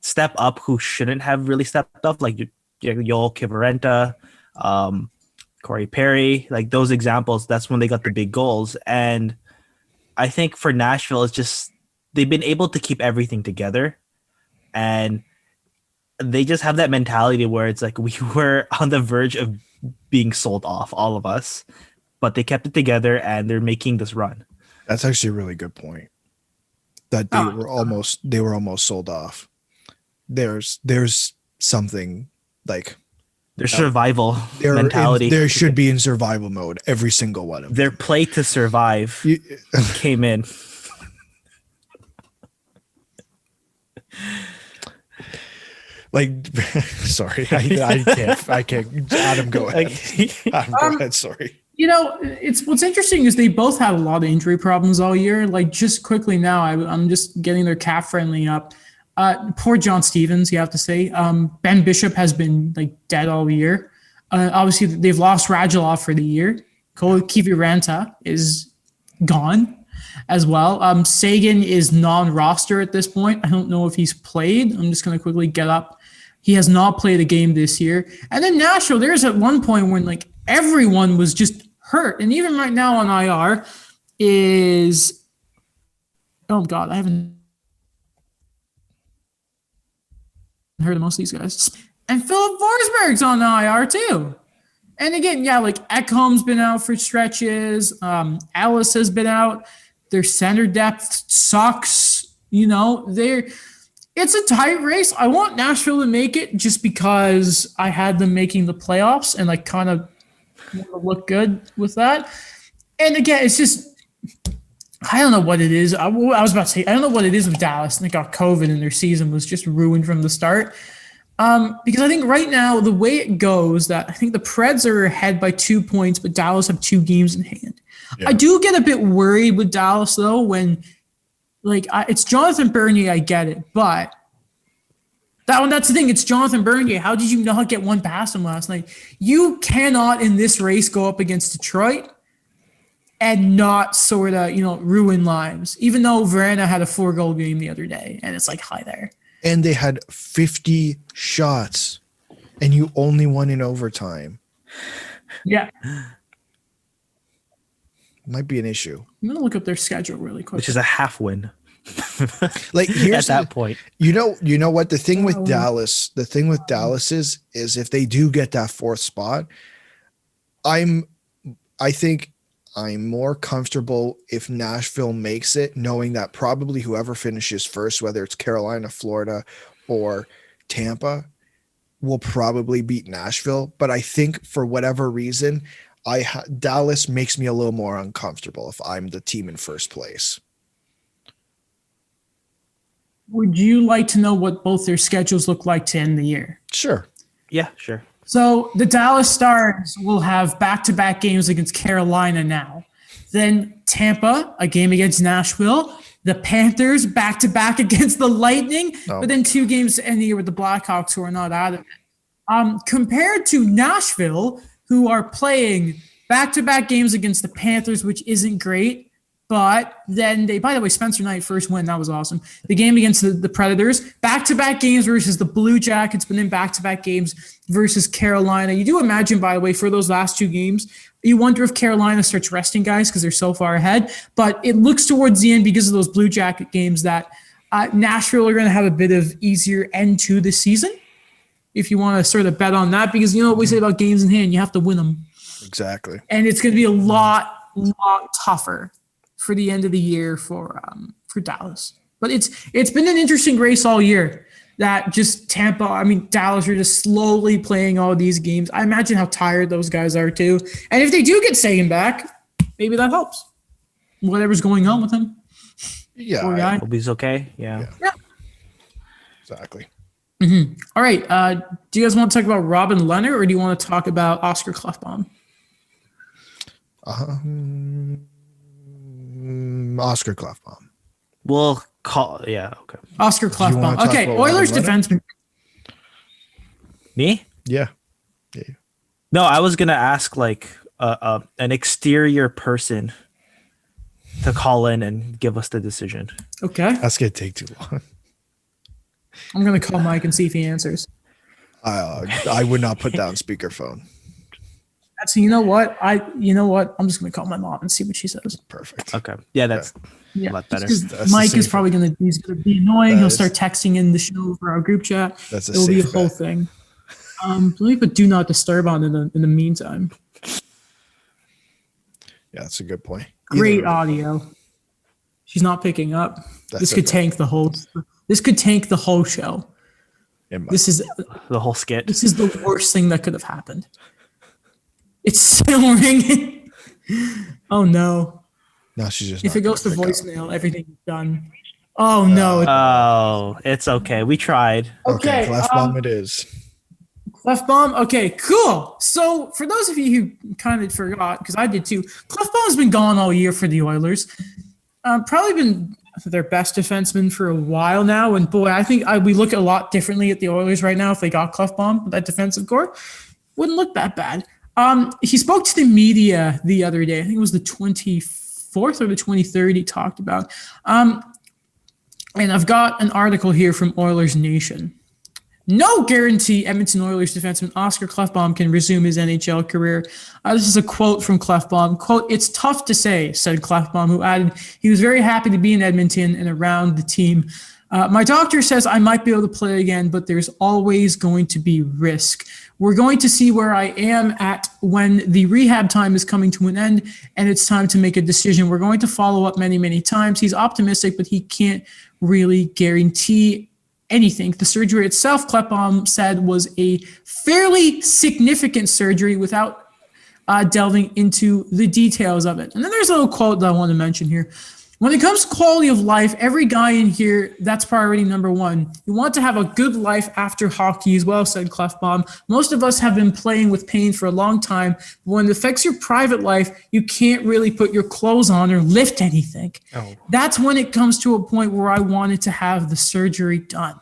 step up who shouldn't have really stepped up, like Joel Kivarenta, Corey Perry, like those examples. That's when they got the big goals. And I think for Nashville, it's just they've been able to keep everything together. And they just have that mentality where it's like we were on the verge of being sold off, all of us. But they kept it together, and they're making this run. That's actually a really good point. That they were almost sold off. There's something like their survival mentality. There should be in survival mode. Every single one of them. Their play to survive came in. Like, sorry, I can't. Adam, go ahead. Adam, go ahead. Sorry. It's what's interesting is they both had a lot of injury problems all year. Like, just quickly now, I'm just getting their cap friendly up. Poor John Stevens, you have to say. Ben Bishop has been like dead all year. Obviously, they've lost Radulov for the year. Kiviranta is gone as well. Sagan is non-roster at this point. I don't know if he's played. I'm just going to quickly get up. He has not played a game this year. And then Nashville, there's at one point when like everyone was just hurt. And even right now on IR is, oh God, I haven't heard of most of these guys. And Philip Forsberg's on the IR too. And again, yeah, like Ekholm's been out for stretches. Ellis has been out. Their center depth sucks. It's a tight race. I want Nashville to make it just because I had them making the playoffs and like kind of want to look good with that. And again, it's just, I don't know what it is. I was about to say, I don't know what it is with Dallas. They got COVID and their season was just ruined from the start. Because I think right now, the way it goes, that I think the Preds are ahead by 2 points, but Dallas have 2 games in hand. Yeah. I do get a bit worried with Dallas, though, when it's Jonathan Bernier, I get it, but that's the thing. It's Jonathan Bernier. How did you not get one past him last night? You cannot in this race go up against Detroit and not sort of, ruin lives, even though Verena had a 4-goal game the other day, and it's like, hi there. And they had 50 shots, and you only won in overtime. Yeah. Might be an issue. I'm going to look up their schedule really quick. Which is a half win. Like, here's at that point. You know what? The thing with Dallas is if they do get that 4th spot, I think I'm more comfortable if Nashville makes it, knowing that probably whoever finishes first, whether it's Carolina, Florida, or Tampa, will probably beat Nashville. But I think for whatever reason, Dallas makes me a little more uncomfortable if I'm the team in first place. Would you like to know what both their schedules look like to end the year? Sure. Yeah, sure. So the Dallas Stars will have back-to-back games against Carolina now. Then Tampa, a game against Nashville. The Panthers, back-to-back against the Lightning. Oh. But then 2 games to end the year with the Blackhawks, who are not out of it. Compared to Nashville, who are playing back-to-back games against the Panthers, which isn't great. But then by the way, Spencer Knight first win. That was awesome. The game against the Predators, back-to-back games versus the Blue Jackets, but then back-to-back games versus Carolina. You do imagine, by the way, for those last 2 games, you wonder if Carolina starts resting guys because they're so far ahead. But it looks towards the end because of those Blue Jacket games that Nashville are going to have a bit of easier end to the season. If you want to sort of bet on that, because you know what we say about games in hand, you have to win them. Exactly. And it's going to be a lot tougher for the end of the year for Dallas. But it's been an interesting race all year that just Dallas are just slowly playing all these games. I imagine how tired those guys are too. And if they do get Sagan back, maybe that helps. Whatever's going on with him. Yeah. Hope he's okay. Yeah. Exactly. Mm-hmm. All right. Do you guys want to talk about Robin Leonard or do you want to talk about Oscar Klefbom? Oscar Klefbom. We'll call. Yeah. Okay. Oscar Klefbom. Okay. Oilers defenseman. Me? Yeah. No, I was gonna ask like an exterior person to call in and give us the decision. Okay. That's gonna take too long. I'm gonna call Mike and see if he answers. I would not put down speakerphone. So you know what? I'm just gonna call my mom and see what she says. Perfect. Okay. Yeah, that's a lot better. Mike is probably he's gonna be annoying. He'll start texting in the show for our group chat. That's It'll be a whole thing. Let me put do not disturb on in the meantime. Yeah, that's a good point. Great audio. She's not picking up. This could okay. tank the whole. This could tank the whole show. This is The whole skit. This is the worst thing that could have happened. It's still ringing. Oh no! No, she's just. If not it goes to gonna pick up. voicemail, everything's done. Oh no! Oh, it's okay. We tried. Okay, Okay, Clef Bomb it is. Clef Bomb. Okay, cool. So for those of you who kind of forgot, because I did too, Clef Bomb's been gone all year for the Oilers. Probably been their best defenseman for a while now. And boy, I think we look a lot differently at the Oilers right now if they got Clef Bomb, that defensive core. Wouldn't look that bad. He spoke to the media the other day. I think it was the 24th or the 23rd he talked about. And I've got an article here from Oilers Nation. No guarantee Edmonton Oilers defenseman Oscar Klefbom can resume his NHL career. This is a quote from Klefbom. Quote, "It's tough to say," said Klefbom, who added he was very happy to be in Edmonton and around the team. "My doctor says I might be able to play again, but there's always going to be risk. We're going to see where I am at when the rehab time is coming to an end and it's time to make a decision. We're going to follow up many, many times." He's optimistic, but he can't really guarantee anything. The surgery itself, Klefbom said, was a fairly significant surgery without delving into the details of it. And then there's a little quote that I want to mention here. "When it comes to quality of life, every guy in here, that's priority number one. You want to have a good life after hockey as well," said Klefbom. "Most of us have been playing with pain for a long time. But when it affects your private life, you can't really put your clothes on or lift anything. That's when it comes to a point where I wanted to have the surgery done."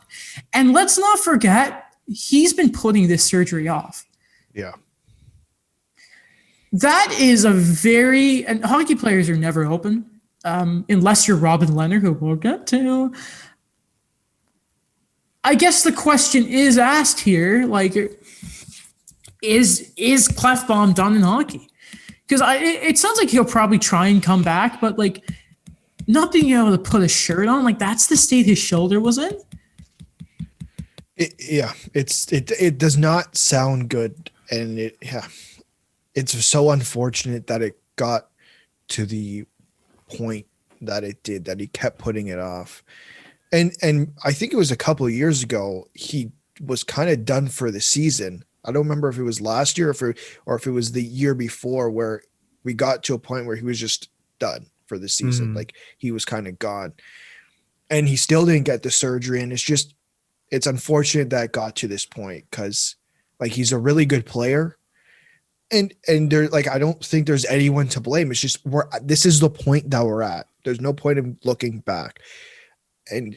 And let's not forget, he's been putting this surgery off. Yeah. That is and hockey players are never open. Unless you're Robin Leonard, who we'll get to. I guess the question is asked here, like, is Klefbom done in hockey? Because it sounds like he'll probably try and come back, but like not being able to put a shirt on, like that's the state his shoulder was in. It does not sound good, and it's so unfortunate that it got to the point that it did, that he kept putting it off. And I think it was a couple of years ago he was kind of done for the season. I don't remember if it was last year or if it was the year before, where we got to a point where he was just done for the season. Like he was kind of gone, and he still didn't get the surgery. And it's unfortunate that it got to this point, because like he's a really good player. And there, like, I don't think there's anyone to blame. It's just this is the point that we're at. There's no point in looking back, and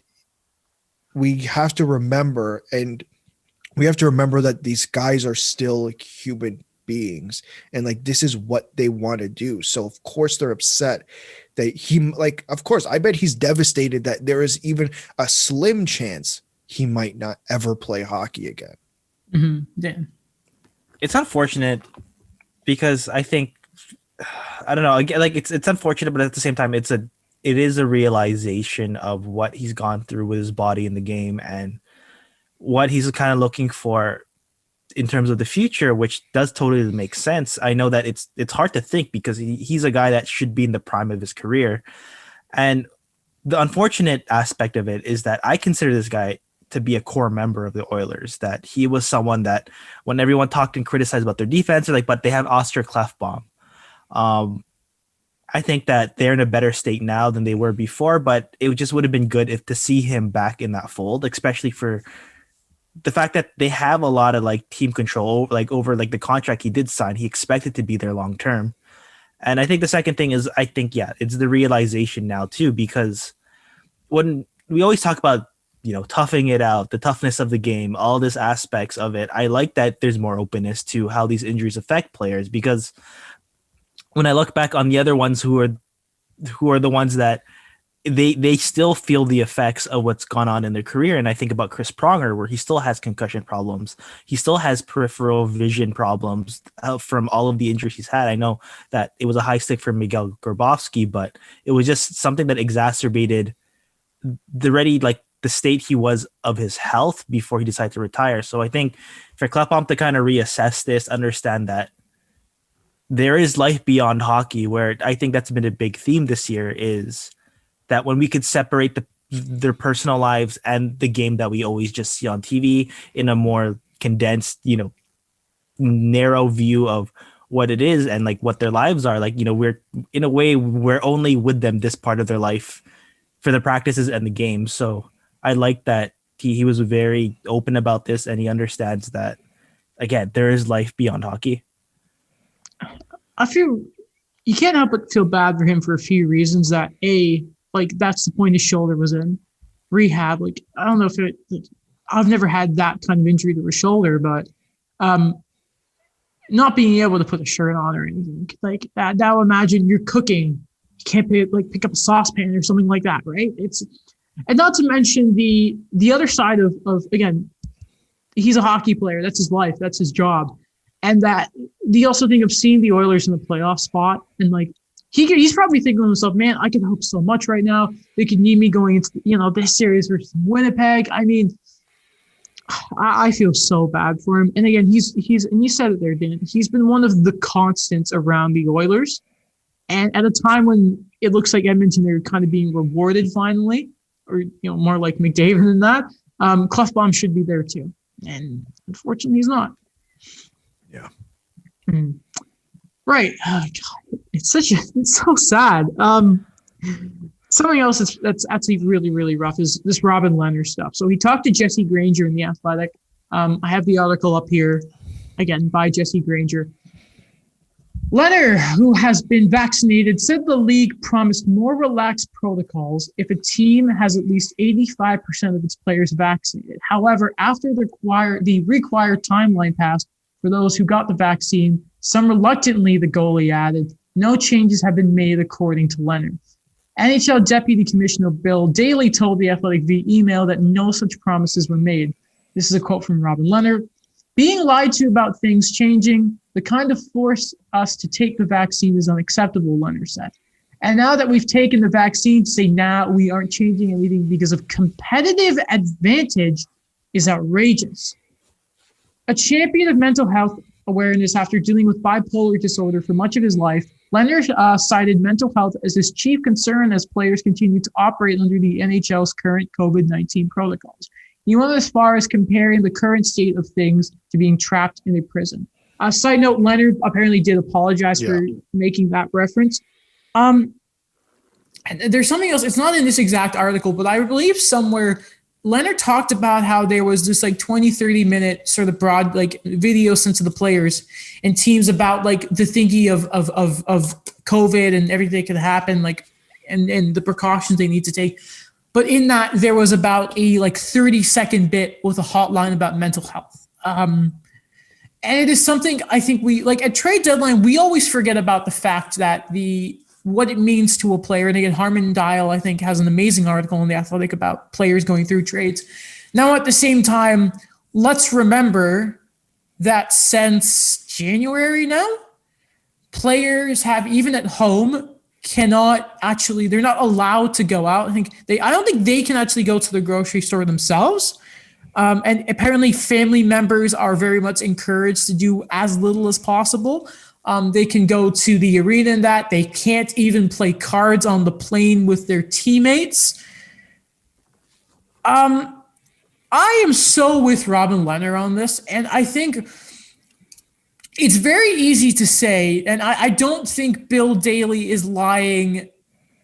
we have to remember that these guys are still like human beings, and like this is what they want to do. So of course they're upset that of course I bet he's devastated that there is even a slim chance he might not ever play hockey again. Mm-hmm. Yeah. It's unfortunate, because I think, I don't know, like it's unfortunate, but at the same time, it is a realization of what he's gone through with his body in the game and what he's kind of looking for in terms of the future, which does totally make sense. I know that it's hard to think, because he's a guy that should be in the prime of his career. And the unfortunate aspect of it is that I consider this guy to be a core member of the Oilers, that he was someone that when everyone talked and criticized about their defense, they're like, but they have Oscar Klefbom. I think that they're in a better state now than they were before, but it just would have been good to see him back in that fold, especially for the fact that they have a lot of like team control, like over like the contract he did sign. He expected to be there long term. And I think the second thing is, it's the realization now too, because when we always talk about, toughing it out, the toughness of the game, all these aspects of it, I like that there's more openness to how these injuries affect players, because when I look back on the other ones who are the ones that they still feel the effects of what's gone on in their career. And I think about Chris Pronger, where he still has concussion problems. He still has peripheral vision problems from all of the injuries he's had. I know that it was a high stick for Miguel Grabovski, but it was just something that exacerbated the the state he was of his health before he decided to retire. So I think for Kleppom to kind of reassess this, understand that there is life beyond hockey, where I think that's been a big theme this year, is that when we could separate their personal lives and the game that we always just see on TV in a more condensed, narrow view of what it is and like what their lives are, like, we're in a way we're only with them this part of their life for the practices and the games. So I like that he was very open about this, and he understands that, again, there is life beyond hockey. I feel you can't help but feel bad for him for a few reasons. That that's the point his shoulder was in rehab. Like, I don't know if I've never had that kind of injury to a shoulder, but not being able to put a shirt on or anything like that. Now imagine you're cooking, you can't pick up a saucepan or something like that, right? And not to mention the other side of again, he's a hockey player. That's his life. That's his job. And that the also thing of seeing the Oilers in the playoff spot, and like he's probably thinking to himself, man, I could hope so much right now. They could need me going into this series versus Winnipeg. I mean, I feel so bad for him. And again, he's and you said it there, Dan. He's been one of the constants around the Oilers. And at a time when it looks like Edmonton are kind of being rewarded finally, or more like McDavid than that, Kleppom should be there too. And unfortunately, he's not. Yeah. Right. Oh, God. It's so sad. Something else that's actually really, really rough is this Robin Lehner stuff. So he talked to Jesse Granger in The Athletic. I have the article up here, again, by Jesse Granger. Lehner, who has been vaccinated, said the league promised more relaxed protocols if a team has at least 85% of its players vaccinated. However, after the required timeline passed for those who got the vaccine, some reluctantly, the goalie added, no changes have been made according to Lehner. NHL Deputy Commissioner Bill Daly told The Athletic via email that no such promises were made. This is a quote from Robin Lehner. Being lied to about things changing, the kind of force us to take the vaccine is unacceptable, Lehner said. And now that we've taken the vaccine, to say, we aren't changing anything because of competitive advantage is outrageous. A champion of mental health awareness after dealing with bipolar disorder for much of his life, Lehner cited mental health as his chief concern as players continue to operate under the NHL's current COVID-19 protocols. He went as far as comparing the current state of things to being trapped in a prison. Side note, Lehner apparently did apologize for making that reference. And there's something else. It's not in this exact article, but I believe somewhere Lehner talked about how there was this 20, 30 minute sort of broad video sent to the players and teams about the thinking of COVID and everything that could happen, and the precautions they need to take. But in that, there was about a 30-second bit with a hotline about mental health. And it is something I think we at trade deadline, we always forget about the fact that what it means to a player. And again, Harmon Dial, I think, has an amazing article in The Athletic about players going through trades. Now, at the same time, let's remember that since January now, players have, even at home, they're not allowed to go out. I don't think they can actually go to the grocery store themselves. And apparently family members are very much encouraged to do as little as possible. They can go to the arena and that. They can't even play cards on the plane with their teammates. I am so with Robin Lehner on this, and I think it's very easy to say, and I don't think Bill Daly is lying.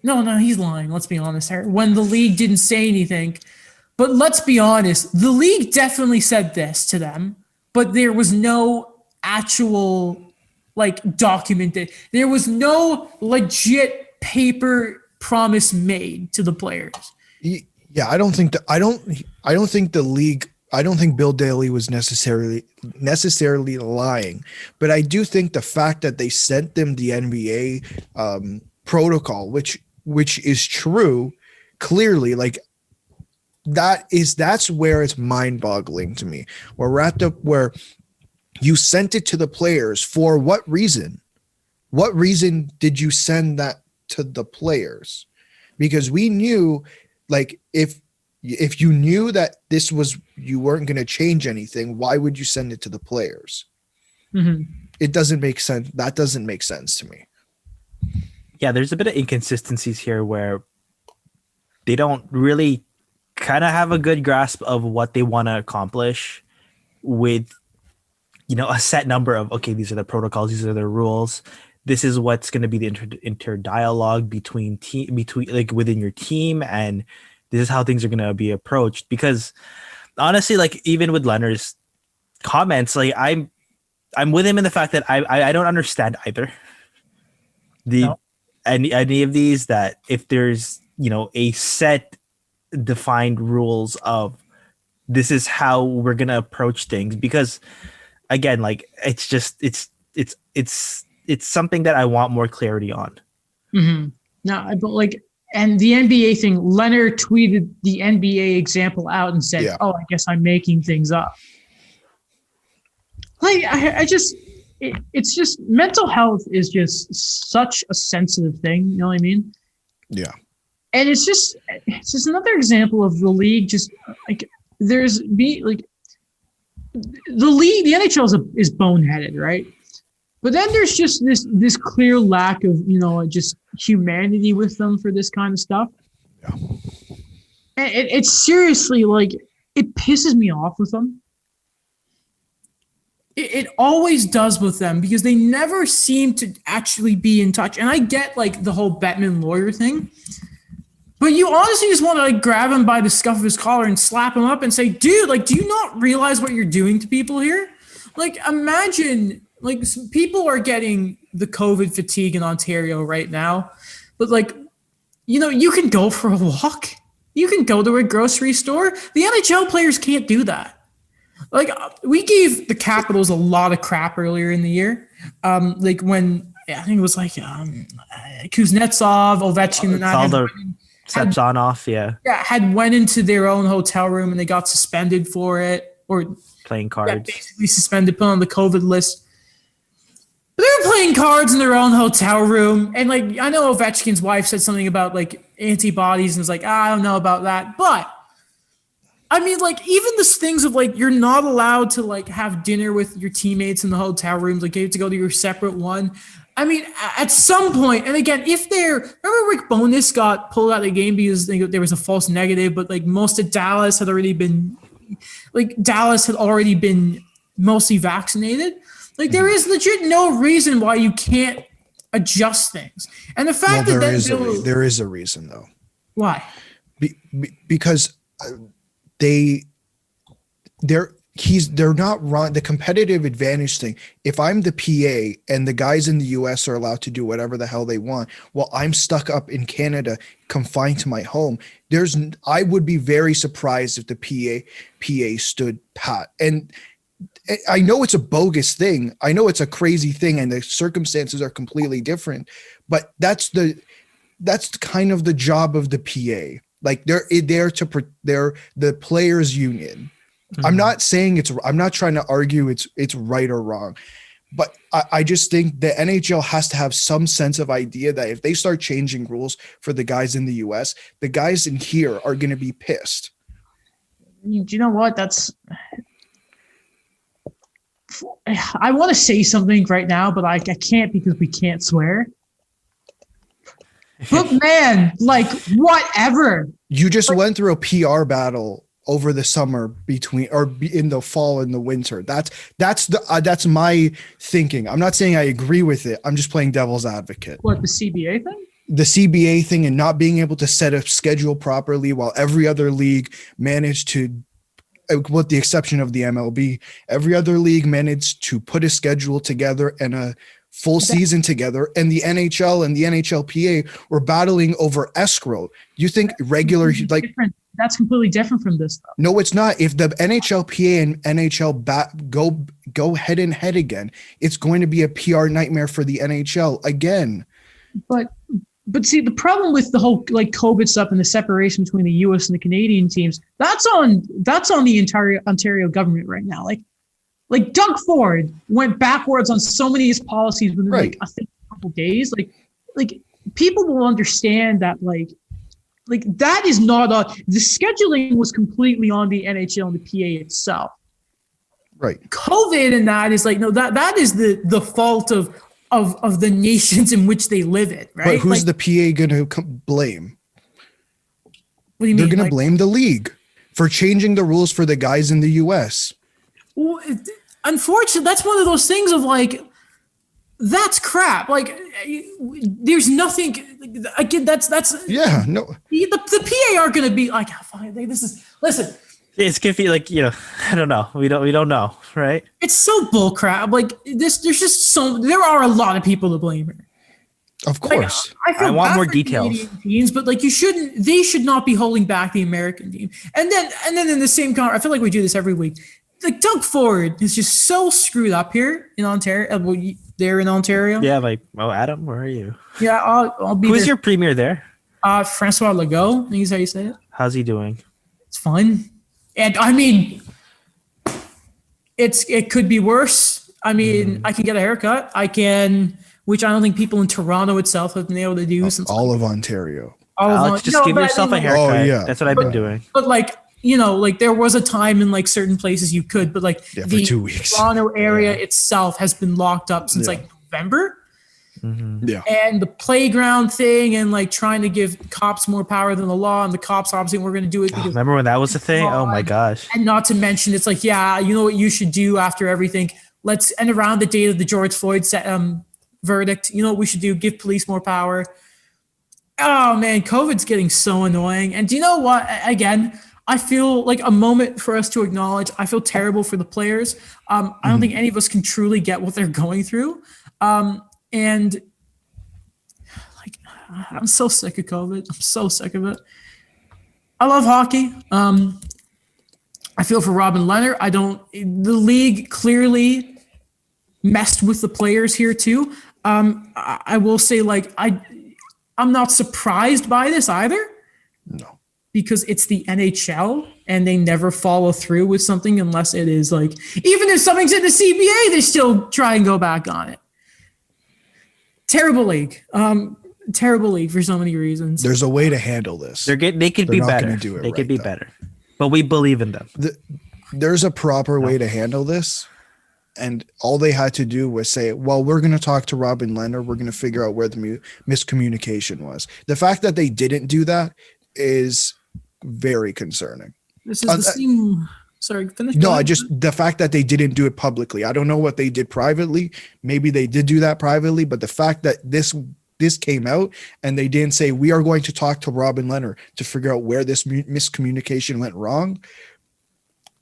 No, he's lying. Let's be honest here. When the league didn't say anything. But let's be honest, the league definitely said this to them, but there was no actual documented. There was no legit paper promise made to the players. Yeah, I don't think Bill Daly was necessarily lying, but I do think the fact that they sent them the NBA protocol, which is true, clearly, that's where it's mind-boggling to me. Where you sent it to the players for what reason? What reason did you send that to the players? Because we knew, if If you knew that you weren't going to change anything, why would you send it to the players? Mm-hmm. It doesn't make sense. That doesn't make sense to me. Yeah, there's a bit of inconsistencies here where they don't really kind of have a good grasp of what they want to accomplish with, a set number of, okay, these are the protocols, these are the rules. This is what's going to be the inter dialogue between like within your team, and this is how things are going to be approached. Because honestly, like even with Leonard's comments, like I'm with him in the fact that I don't understand either any of these, that if there's a set defined rules of this is how we're gonna approach things, because again, like it's something that I want more clarity on. Mm-hmm. No, but like, and the NBA thing, Leonard tweeted the NBA example out and said, "Oh, I guess I'm making things up." Like, it's just mental health is just such a sensitive thing. You know what I mean? Yeah. And it's just another example of the league. Just like the NHL is boneheaded, right? But then there's just this clear lack of just humanity with them for this kind of stuff. Yeah. And it's seriously like it pisses me off with them. It always does with them because they never seem to actually be in touch. And I get like the whole Bettman lawyer thing, but you honestly just want to like grab him by the scuff of his collar and slap him up and say, dude, like, do you not realize what you're doing to people here? Like, imagine like people are getting the COVID fatigue in Ontario right now, but like, you can go for a walk. You can go to a grocery store. The NHL players can't do that. Like, we gave the Capitals a lot of crap earlier in the year. Like when I think it was like Kuznetsov, Ovechkin, and that had went into their own hotel room and they got suspended for it, or playing cards. Basically suspended, put on the COVID list. But they were playing cards in their own hotel room, and like I know Ovechkin's wife said something about like antibodies, and was like, I don't know about that, but. I mean, like, even this things of, like, you're not allowed to, like, have dinner with your teammates in the hotel rooms. Like, you have to go to your separate one. I mean, at some point, and again, remember Rick Bowness got pulled out of the game because there was a false negative, but, like, most of Dallas had already been mostly vaccinated. Like, there is legit no reason why you can't adjust things. And the fact there is a reason, though. Why? Because... they're not wrong. The competitive advantage thing. If I'm the PA and the guys in the US are allowed to do whatever the hell they want, while I'm stuck up in Canada, confined to my home, I would be very surprised if the PA stood pat. And I know it's a bogus thing. I know it's a crazy thing, and the circumstances are completely different. But that's kind of the job of the PA. Like they're the players' union. Mm-hmm. I'm not trying to argue it's right or wrong, but I just think the NHL has to have some sense of idea that if they start changing rules for the guys in the US, the guys in here are going to be pissed. Do you know what? I want to say something right now, but I can't because we can't swear. But man, like whatever. You just went through a PR battle over the summer in the fall and the winter. That's my thinking. I'm not saying I agree with it. I'm just playing devil's advocate. What, the CBA thing? The CBA thing, and not being able to set a schedule properly while every other league managed to, with the exception of the MLB, every other league managed to put a schedule together and a full season together, and the NHL and the NHLPA were battling over escrow. You think regular that's completely different from this though. No, it's not. If the NHLPA and NHL go head and head again, it's going to be a PR nightmare for the NHL again. But see, the problem with the whole like COVID stuff and the separation between the US and the Canadian teams, that's on the entire Ontario government right now. Like Doug Ford went backwards on so many of his policies within like I think a couple days. Like people will understand that like like that is not the scheduling was completely on the NHL and the PA itself. Right. COVID and that is like, no, that is the fault of the nations in which they live in, right? But who's the PA going to blame? What do you mean? They're going to blame the league for changing the rules for the guys in the US. Well, unfortunately, that's one of those things of like, that's crap. Like, there's nothing. Again, that's Yeah, no. The PA aren't going to be like, fine, this is listen. It's gonna be like, I don't know. We don't know, right? It's so bullcrap. Like this, there's just there are a lot of people to blame here. Of course. Like, I want bad more for details. Canadian teams, but like they should not be holding back the American team. And then in the same I feel like we do this every week. Like Doug Ford is just so screwed up here in Ontario. Well, they're in Ontario. Yeah, like, Adam, where are you? Yeah, I'll be. Who's there. your premier there? Francois Legault. I think is how you say it. How's he doing? It's fun. And I mean, it could be worse. I mean, I can get a haircut. I can, which I don't think people in Toronto itself have been able to do since All of Ontario. Alex, just give yourself a haircut. Oh, yeah. That's what I've been doing. But like, like there was a time in like certain places you could, but like for the 2 weeks. Toronto area itself has been locked up since like November. Mm-hmm. Yeah. And the playground thing and like trying to give cops more power than the law, and the cops obviously we're going to do it. Because Remember when that was a thing? Oh my gosh. And not to mention, it's like, yeah, you know what you should do after everything? And around the date of the George Floyd verdict, you know what we should do? Give police more power. Oh man, COVID's getting so annoying. And do you know what? Again, I feel like a moment for us to acknowledge, I feel terrible for the players. I don't think any of us can truly get what they're going through. And like, I'm so sick of COVID. I'm so sick of it. I love hockey. I feel for Robin Lehner. The league clearly messed with the players here too. I will say, like, I'm not surprised by this either. No. Because it's the NHL and they never follow through with something unless it is like, even if something's in the CBA, they still try and go back on it. Terrible league. Terrible league for so many reasons. There's a way to handle this. They could be better. They could be better. But we believe in them. There's a proper way to handle this. And all they had to do was say, well, we're going to talk to Robin Lehner. We're going to figure out where the miscommunication was. The fact that they didn't do that is very concerning. This is the same. Sorry, finish. No, the fact that they didn't do it publicly. I don't know what they did privately. Maybe they did do that privately, but the fact that this came out and they didn't say, we are going to talk to Robin Lehner to figure out where this miscommunication went wrong.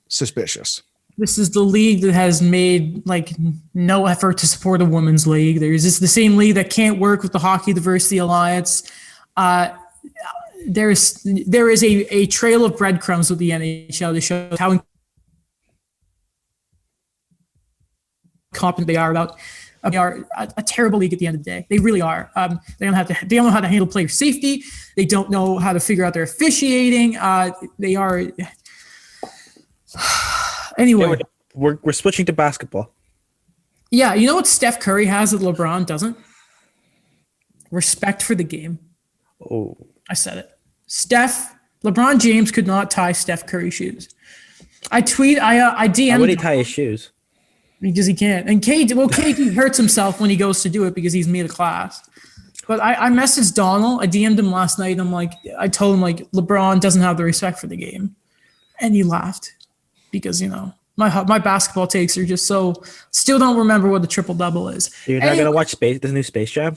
Suspicious. This is the league that has made like no effort to support a women's league. This the same league that can't work with the Hockey Diversity Alliance. There is a trail of breadcrumbs with the NHL to show how incompetent they are about. They are a terrible league at the end of the day. They really are. They don't know how to handle player safety. They don't know how to figure out their officiating. They are. Anyway, we're switching to basketball. Yeah, you know what Steph Curry has that LeBron doesn't? Respect for the game. Oh, I said it. LeBron James could not tie Steph Curry shoes. I DM'd. How would he tie his shoes? Because he can't. And KD hurts himself when he goes to do it because he's middle class. But I messaged Donald. I DM'd him last night. I told him like LeBron doesn't have the respect for the game, and he laughed because my basketball takes are just so. Still don't remember what the triple double is. You're not gonna watch the new Space Jam?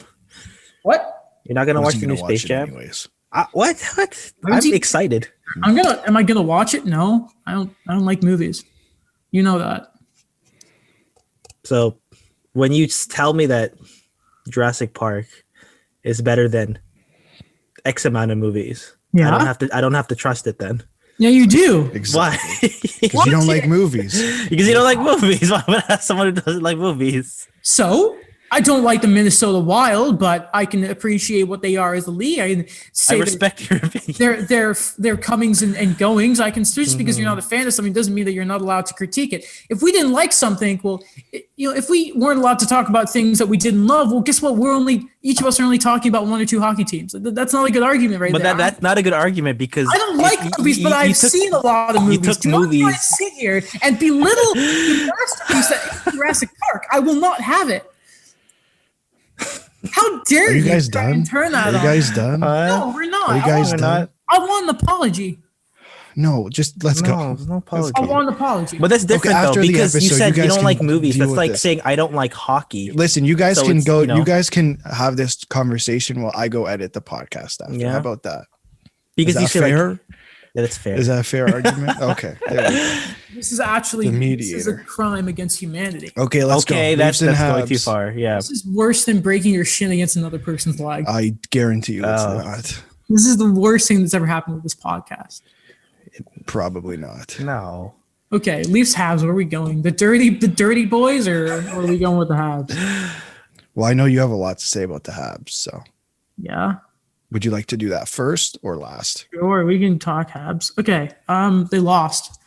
What? You're not gonna watch the new Space Jam? Anyways. What? I'm excited. Am I gonna watch it? No, I don't like movies. You know that. So when you tell me that Jurassic Park is better than X amount of movies, yeah, I don't have to trust it then. Yeah, you do. Exactly. Why? Because you don't like movies. Because you don't like movies. Why would I ask someone who doesn't like movies? So I don't like the Minnesota Wild, but I can appreciate what they are as a league. I can say I respect your opinion. their comings and goings. I can just because you're not a fan of something doesn't mean that you're not allowed to critique it. If we didn't like something, well, if we weren't allowed to talk about things that we didn't love, well, guess what? Each of us are only talking about one or two hockey teams. That's not a good argument, right? But there. that's not a good argument because I don't like movies, but I've seen a lot of movies. Do not try to sit here and belittle the masterpiece that is Jurassic Park. I will not have it. How dare you guys done? Turn that on. Are you guys done? No, we're not. Are you guys done? I want an apology. No, just let's go. No apology. I want an apology. But that's different though, because you said you don't like movies. That's like it. saying I don't like hockey. Listen, you guys can go. You guys can have this conversation while I go edit the podcast after. Yeah. How about that? Because is that fair? That it's fair. Is that a fair argument? Okay. This is actually this is a crime against humanity. Okay, let's go. That's going too far. Yeah. This is worse than breaking your shin against another person's leg. I guarantee you it's not. This is the worst thing that's ever happened with this podcast. Probably not. No. Okay, Leafs Habs, where are we going? The dirty boys, or are we going with the Habs? Well, I know you have a lot to say about the Habs, so. Yeah. Would you like to do that first or last? Sure, we can talk Habs. Okay. They lost.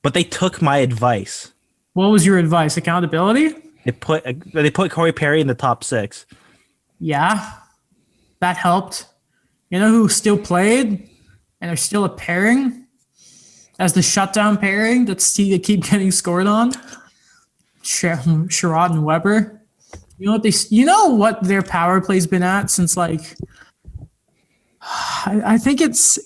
But they took my advice. What was your advice? Accountability? They put Corey Perry in the top 6. Yeah. That helped. You know who still played and are still a pairing as the shutdown pairing that keep getting scored on? Sherrod and Weber. You know what their power play's been at since like I think it's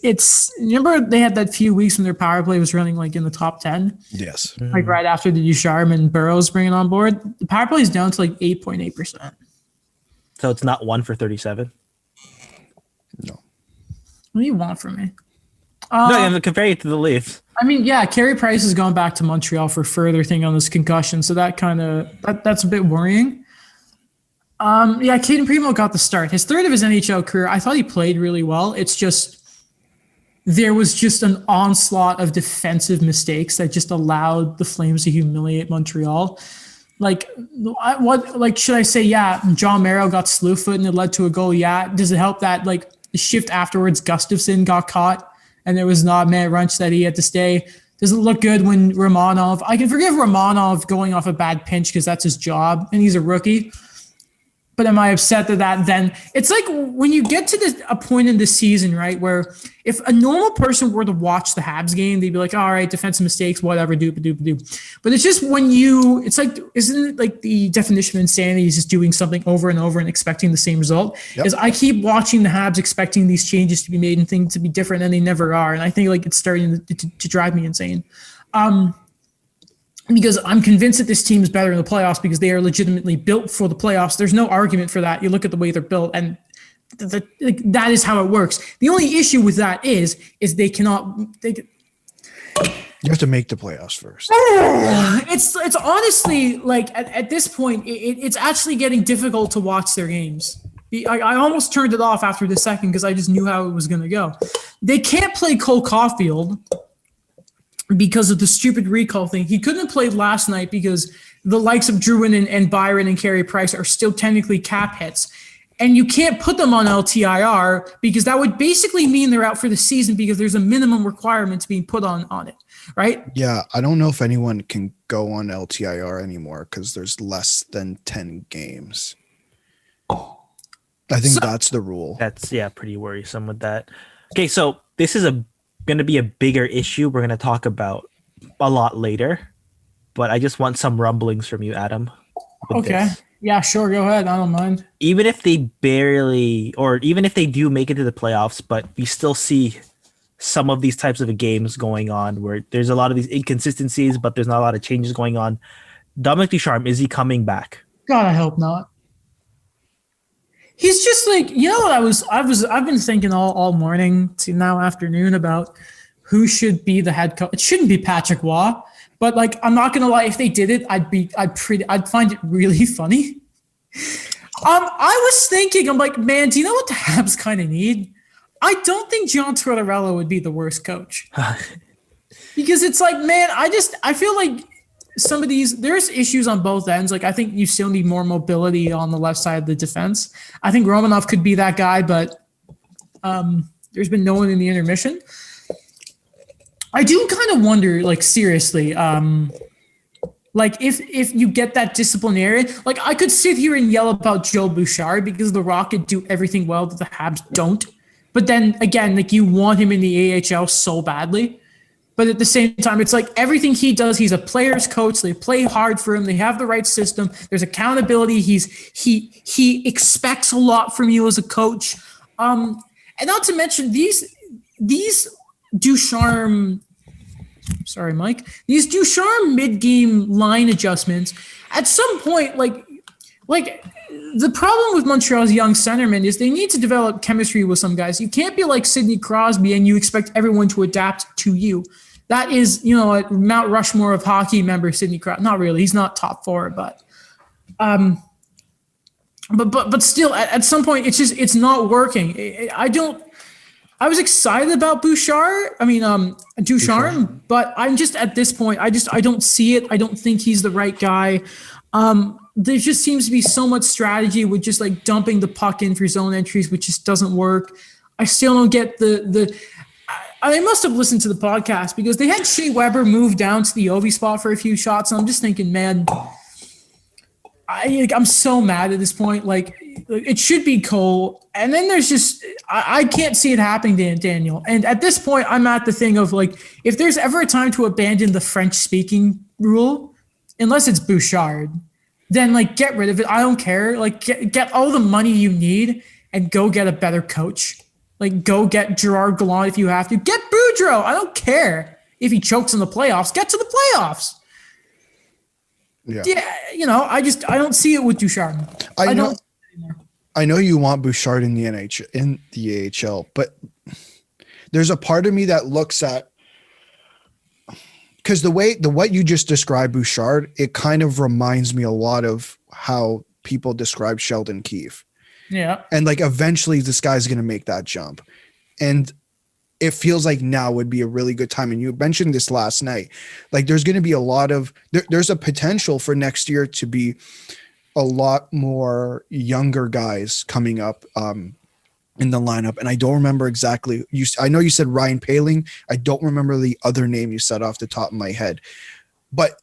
remember they had that few weeks when their power play was running like in the top 10? Yes. Like right after the Ducharme and Burrows bringing on board. The power play is down to like 8.8%. So it's not 1 for 37? No. What do you want from me? No, I'm comparing it to the Leafs. I mean, yeah, Carey Price has gone back to Montreal for further thing on this concussion, so that that's a bit worrying. Yeah, Caden Primo got the start. His third of his NHL career. I thought he played really well. It's just there was just an onslaught of defensive mistakes that just allowed the Flames to humiliate Montreal. Like, what? Like, should I say? Yeah, John Merrill got slew foot and it led to a goal. Yeah, does it help that like the shift afterwards, Gustafsson got caught and there was not Matt Runch that he had to stay? Does it look good when Romanov? I can forgive Romanov going off a bad pinch because that's his job and he's a rookie. But am I upset that then it's like when you get to a point in the season, right, where if a normal person were to watch the Habs game, they'd be like, all right, defensive mistakes, whatever, do. But it's just when it's like, isn't it like the definition of insanity is just doing something over and over and expecting the same result? Yep. Is I keep watching the Habs expecting these changes to be made and things to be different and they never are. And I think like it's starting to drive me insane. Because I'm convinced that this team is better in the playoffs because they are legitimately built for the playoffs. There's no argument for that. You look at the way they're built, and that is how it works. The only issue with that is they cannot. You have to make the playoffs first. It's honestly like at this point, it's actually getting difficult to watch their games. I almost turned it off after the second because I just knew how it was going to go. They can't play Cole Caulfield because of the stupid recall thing. He couldn't have played last night because the likes of Drouin and Byron and Carey Price are still technically cap hits. And you can't put them on LTIR because that would basically mean they're out for the season because there's a minimum requirement being put on it, right? Yeah, I don't know if anyone can go on LTIR anymore because there's less than 10 games. I think that's the rule. That's, pretty worrisome with that. Okay, so this is going to be a bigger issue we're going to talk about a lot later, but I just want some rumblings from you, Adam. Okay. This. Yeah, sure. Go ahead. I don't mind. Even if they even if they do make it to the playoffs, but we still see some of these types of games going on where there's a lot of these inconsistencies, but there's not a lot of changes going on. Dominic Ducharme, is he coming back? God, I hope not. He's just like, you know what I've been thinking all morning to now afternoon about who should be the head coach. It shouldn't be Patrick Waugh, but like, I'm not going to lie. If they did it, I'd find it really funny. I was thinking, I'm like, man, do you know what the Habs kind of need? I don't think John Tortorella would be the worst coach because it's like, man, I feel like some of these, there's issues on both ends. Like, I think you still need more mobility on the left side of the defense. I think Romanov could be that guy, but there's been no one in the intermission. I do kind of wonder, like, seriously, like if you get that disciplinarian, like I could sit here and yell about Joe Bouchard because the Rocket do everything well that the Habs don't. But then again, like you want him in the AHL so badly. But at the same time, it's like everything he does, he's a player's coach. They play hard for him. They have the right system. There's accountability. He expects a lot from you as a coach. And not to mention these Ducharme. Sorry, Mike. These Ducharme mid-game line adjustments, at some point, like the problem with Montreal's young centermen is they need to develop chemistry with some guys. You can't be like Sidney Crosby and you expect everyone to adapt to you. That is, a Mount Rushmore of hockey member Sidney Crosby. Not really. He's not top four, but still, at some point, it's not working. I was excited about Ducharme, but I'm just at this point, I don't see it. I don't think he's the right guy. There just seems to be so much strategy with just like dumping the puck in for zone entries, which just doesn't work. I still don't get I must have listened to the podcast because they had Shea Weber move down to the Ovi spot for a few shots. And I'm just thinking, man, I'm so mad at this point. Like, it should be Cole. And then there's just, I can't see it happening to Daniel. And at this point, I'm at the thing of like, if there's ever a time to abandon the French speaking rule, unless it's Bouchard, then like get rid of it. I don't care. Like get all the money you need and go get a better coach. Like go get Gerard Gallant if you have to. Get Boudreaux. I don't care if he chokes in the playoffs. Get to the playoffs. Yeah, I don't see it with Ducharme. I don't anymore. I know you want Bouchard in the AHL, but there's a part of me that looks at, because what you just described Bouchard, it kind of reminds me a lot of how people describe Sheldon Keefe. Yeah. And like eventually this guy's going to make that jump. And it feels like now would be a really good time. And you mentioned this last night, like there's going to be a lot of, there's a potential for next year to be a lot more younger guys coming up in the lineup. And I don't remember exactly. I know you said Ryan Poehling. I don't remember the other name you said off the top of my head, but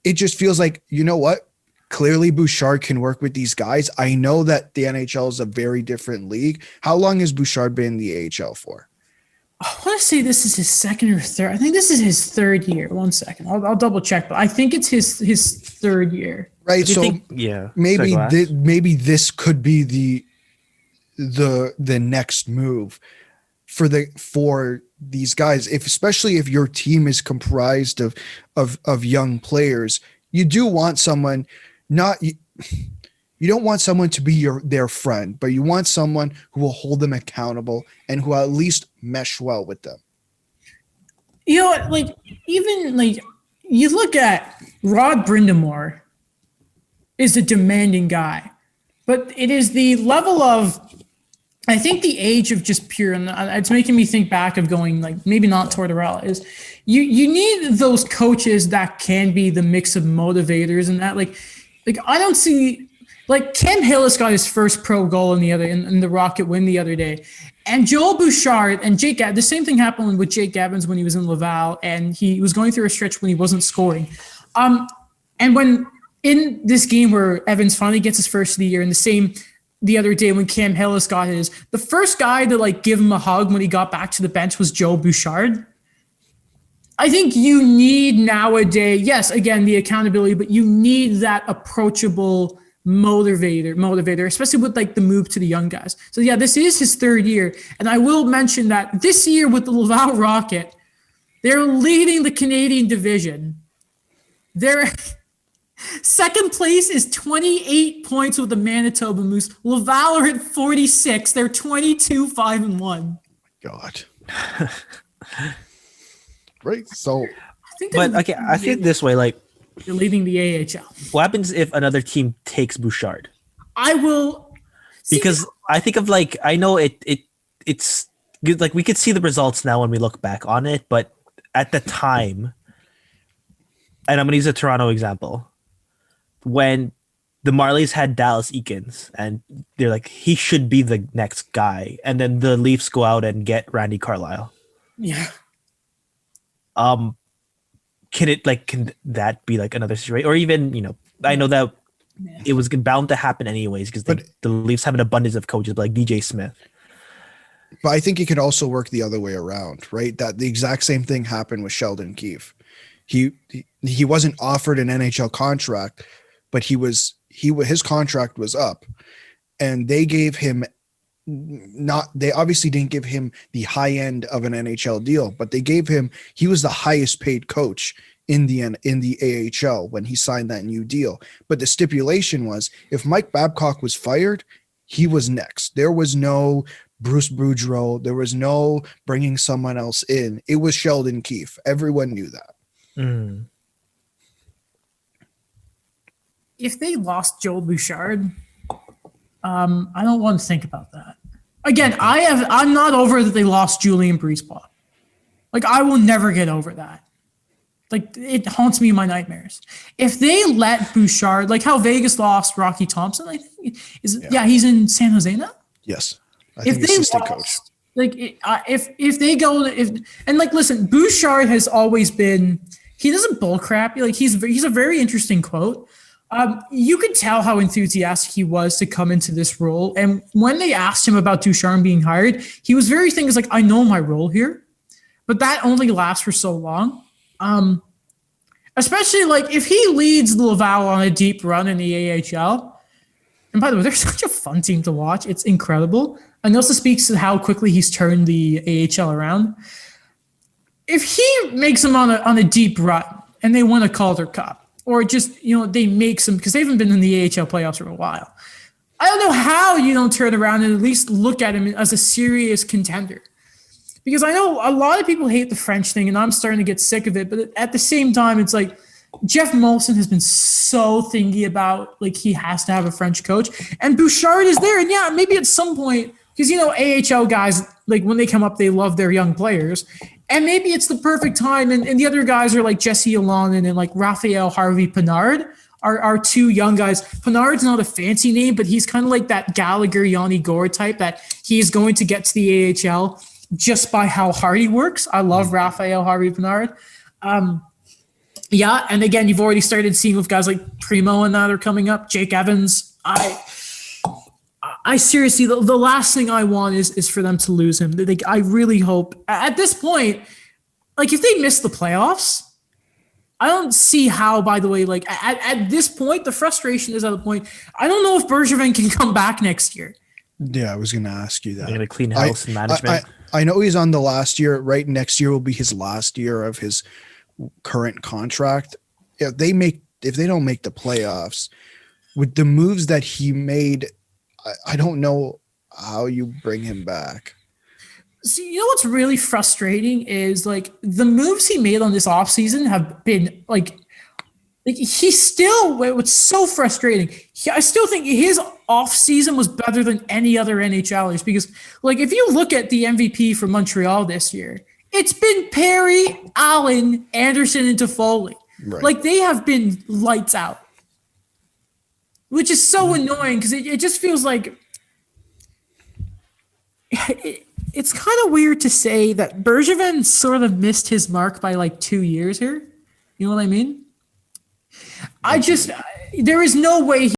it just feels like, you know what? Clearly Bouchard can work with these guys. I know that the NHL is a very different league. How long has Bouchard been in the AHL for? I want to say this is his second or third. I think this is his third year. 1 second. I'll double check, but I think it's his third year. Right. So maybe this could be the next move for these guys. Especially if your team is comprised of young players, you do want someone you don't want someone to be their friend, but you want someone who will hold them accountable and who at least mesh well with them. You know what? Like, even like you look at Rod Brindamore is a demanding guy, but it is the level of, I think the age of just pure, and it's making me think back of going like maybe not Tortorella, is you need those coaches that can be the mix of motivators and that like I don't see. Like Cam Hillis got his first pro goal in the Rocket win the other day. And Joel Bouchard and Jake, the same thing happened with Jake Evans when he was in Laval and he was going through a stretch when he wasn't scoring. And when in this game where Evans finally gets his first of the year, and the other day when Cam Hillis got his, the first guy to like give him a hug when he got back to the bench was Joel Bouchard. I think you need nowadays, yes, again, the accountability, but you need that approachable motivator, especially with like the move to the young guys. So yeah, this is his third year. And I will mention that this year with the Laval Rocket, they're leading the Canadian division. Their second place is 28 points with the Manitoba Moose. Laval are at 46. They're 22-5-1. God. Right. So, I think this way, like, they're leading the AHL. What happens if another team takes Bouchard? I will. Because I think of like, I know it's good. Like we could see the results now when we look back on it, but at the time, and I'm gonna use a Toronto example. When the Marlies had Dallas Eakins, and they're like, he should be the next guy, and then the Leafs go out and get Randy Carlyle. Yeah. Can that be like another situation, or even I know that it was bound to happen anyways because the Leafs have an abundance of coaches, but like DJ Smith. But I think it could also work the other way around, right? That the exact same thing happened with Sheldon Keefe. He wasn't offered an NHL contract, but his contract was up, and they gave him they obviously didn't give him the high end of an NHL deal, but he was the highest paid coach in the AHL when he signed that new deal. But the stipulation was if Mike Babcock was fired, he was next. There was no Bruce Boudreau. There was no bringing someone else in. It was Sheldon Keefe. Everyone knew that. Mm. If they lost Joel Bouchard, I don't want to think about that. Again, I'm not over that they lost Julian Brisebois. Like, I will never get over that. Like, it haunts me in my nightmares. If they let Bouchard, like how Vegas lost Rocky Thompson, I think he's in San Jose now. Yes, I think assistant coach. Like, if they go, listen, Bouchard has always been. He doesn't bull crap. Like, he's a very interesting quote. You could tell how enthusiastic he was to come into this role. And when they asked him about Ducharme being hired, he was very things like, I know my role here, but that only lasts for so long. Especially like if he leads Laval on a deep run in the AHL. And by the way, they're such a fun team to watch. It's incredible. And also speaks to how quickly he's turned the AHL around. If he makes them on a deep run and they win a Calder Cup, or just, they make some, because they haven't been in the AHL playoffs for a while. I don't know how you don't turn around and at least look at him as a serious contender. Because I know a lot of people hate the French thing, and I'm starting to get sick of it. But at the same time, it's like Jeff Molson has been so thingy about, like, he has to have a French coach. And Bouchard is there. And yeah, maybe at some point, because, AHL guys, like, when they come up, they love their young players. And maybe it's the perfect time. And the other guys are like Jesse Alonen and like Raphael Harvey-Pinard are two young guys. Pinard's not a fancy name, but he's kind of like that Gallagher, Yanni Gourde type that he's going to get to the AHL just by how hard he works. I love Raphael Harvey-Pinard. Yeah, and again, you've already started seeing with guys like Primo and that are coming up. Jake Evans. I seriously, the last thing I want is for them to lose him. I really hope at this point, like if they miss the playoffs, I don't see how, by the way, like at this point, the frustration is at the point. I don't know if Bergevin can come back next year. Yeah, I was going to ask you that. They're going to clean house and management. I know he's on the last year, right? Next year will be his last year of his current contract. If they don't make the playoffs, with the moves that he made, I don't know how you bring him back. See, what's really frustrating is like the moves he made on this offseason have been like he still, what's so frustrating, I still think his offseason was better than any other NHLers because like if you look at the MVP for Montreal this year, it's been Perry, Allen, Anderson, and Toffoli. Right. Like they have been lights out. Which is so annoying because it just feels like it's kind of weird to say that Bergevin sort of missed his mark by like 2 years here. You know what I mean? There is no way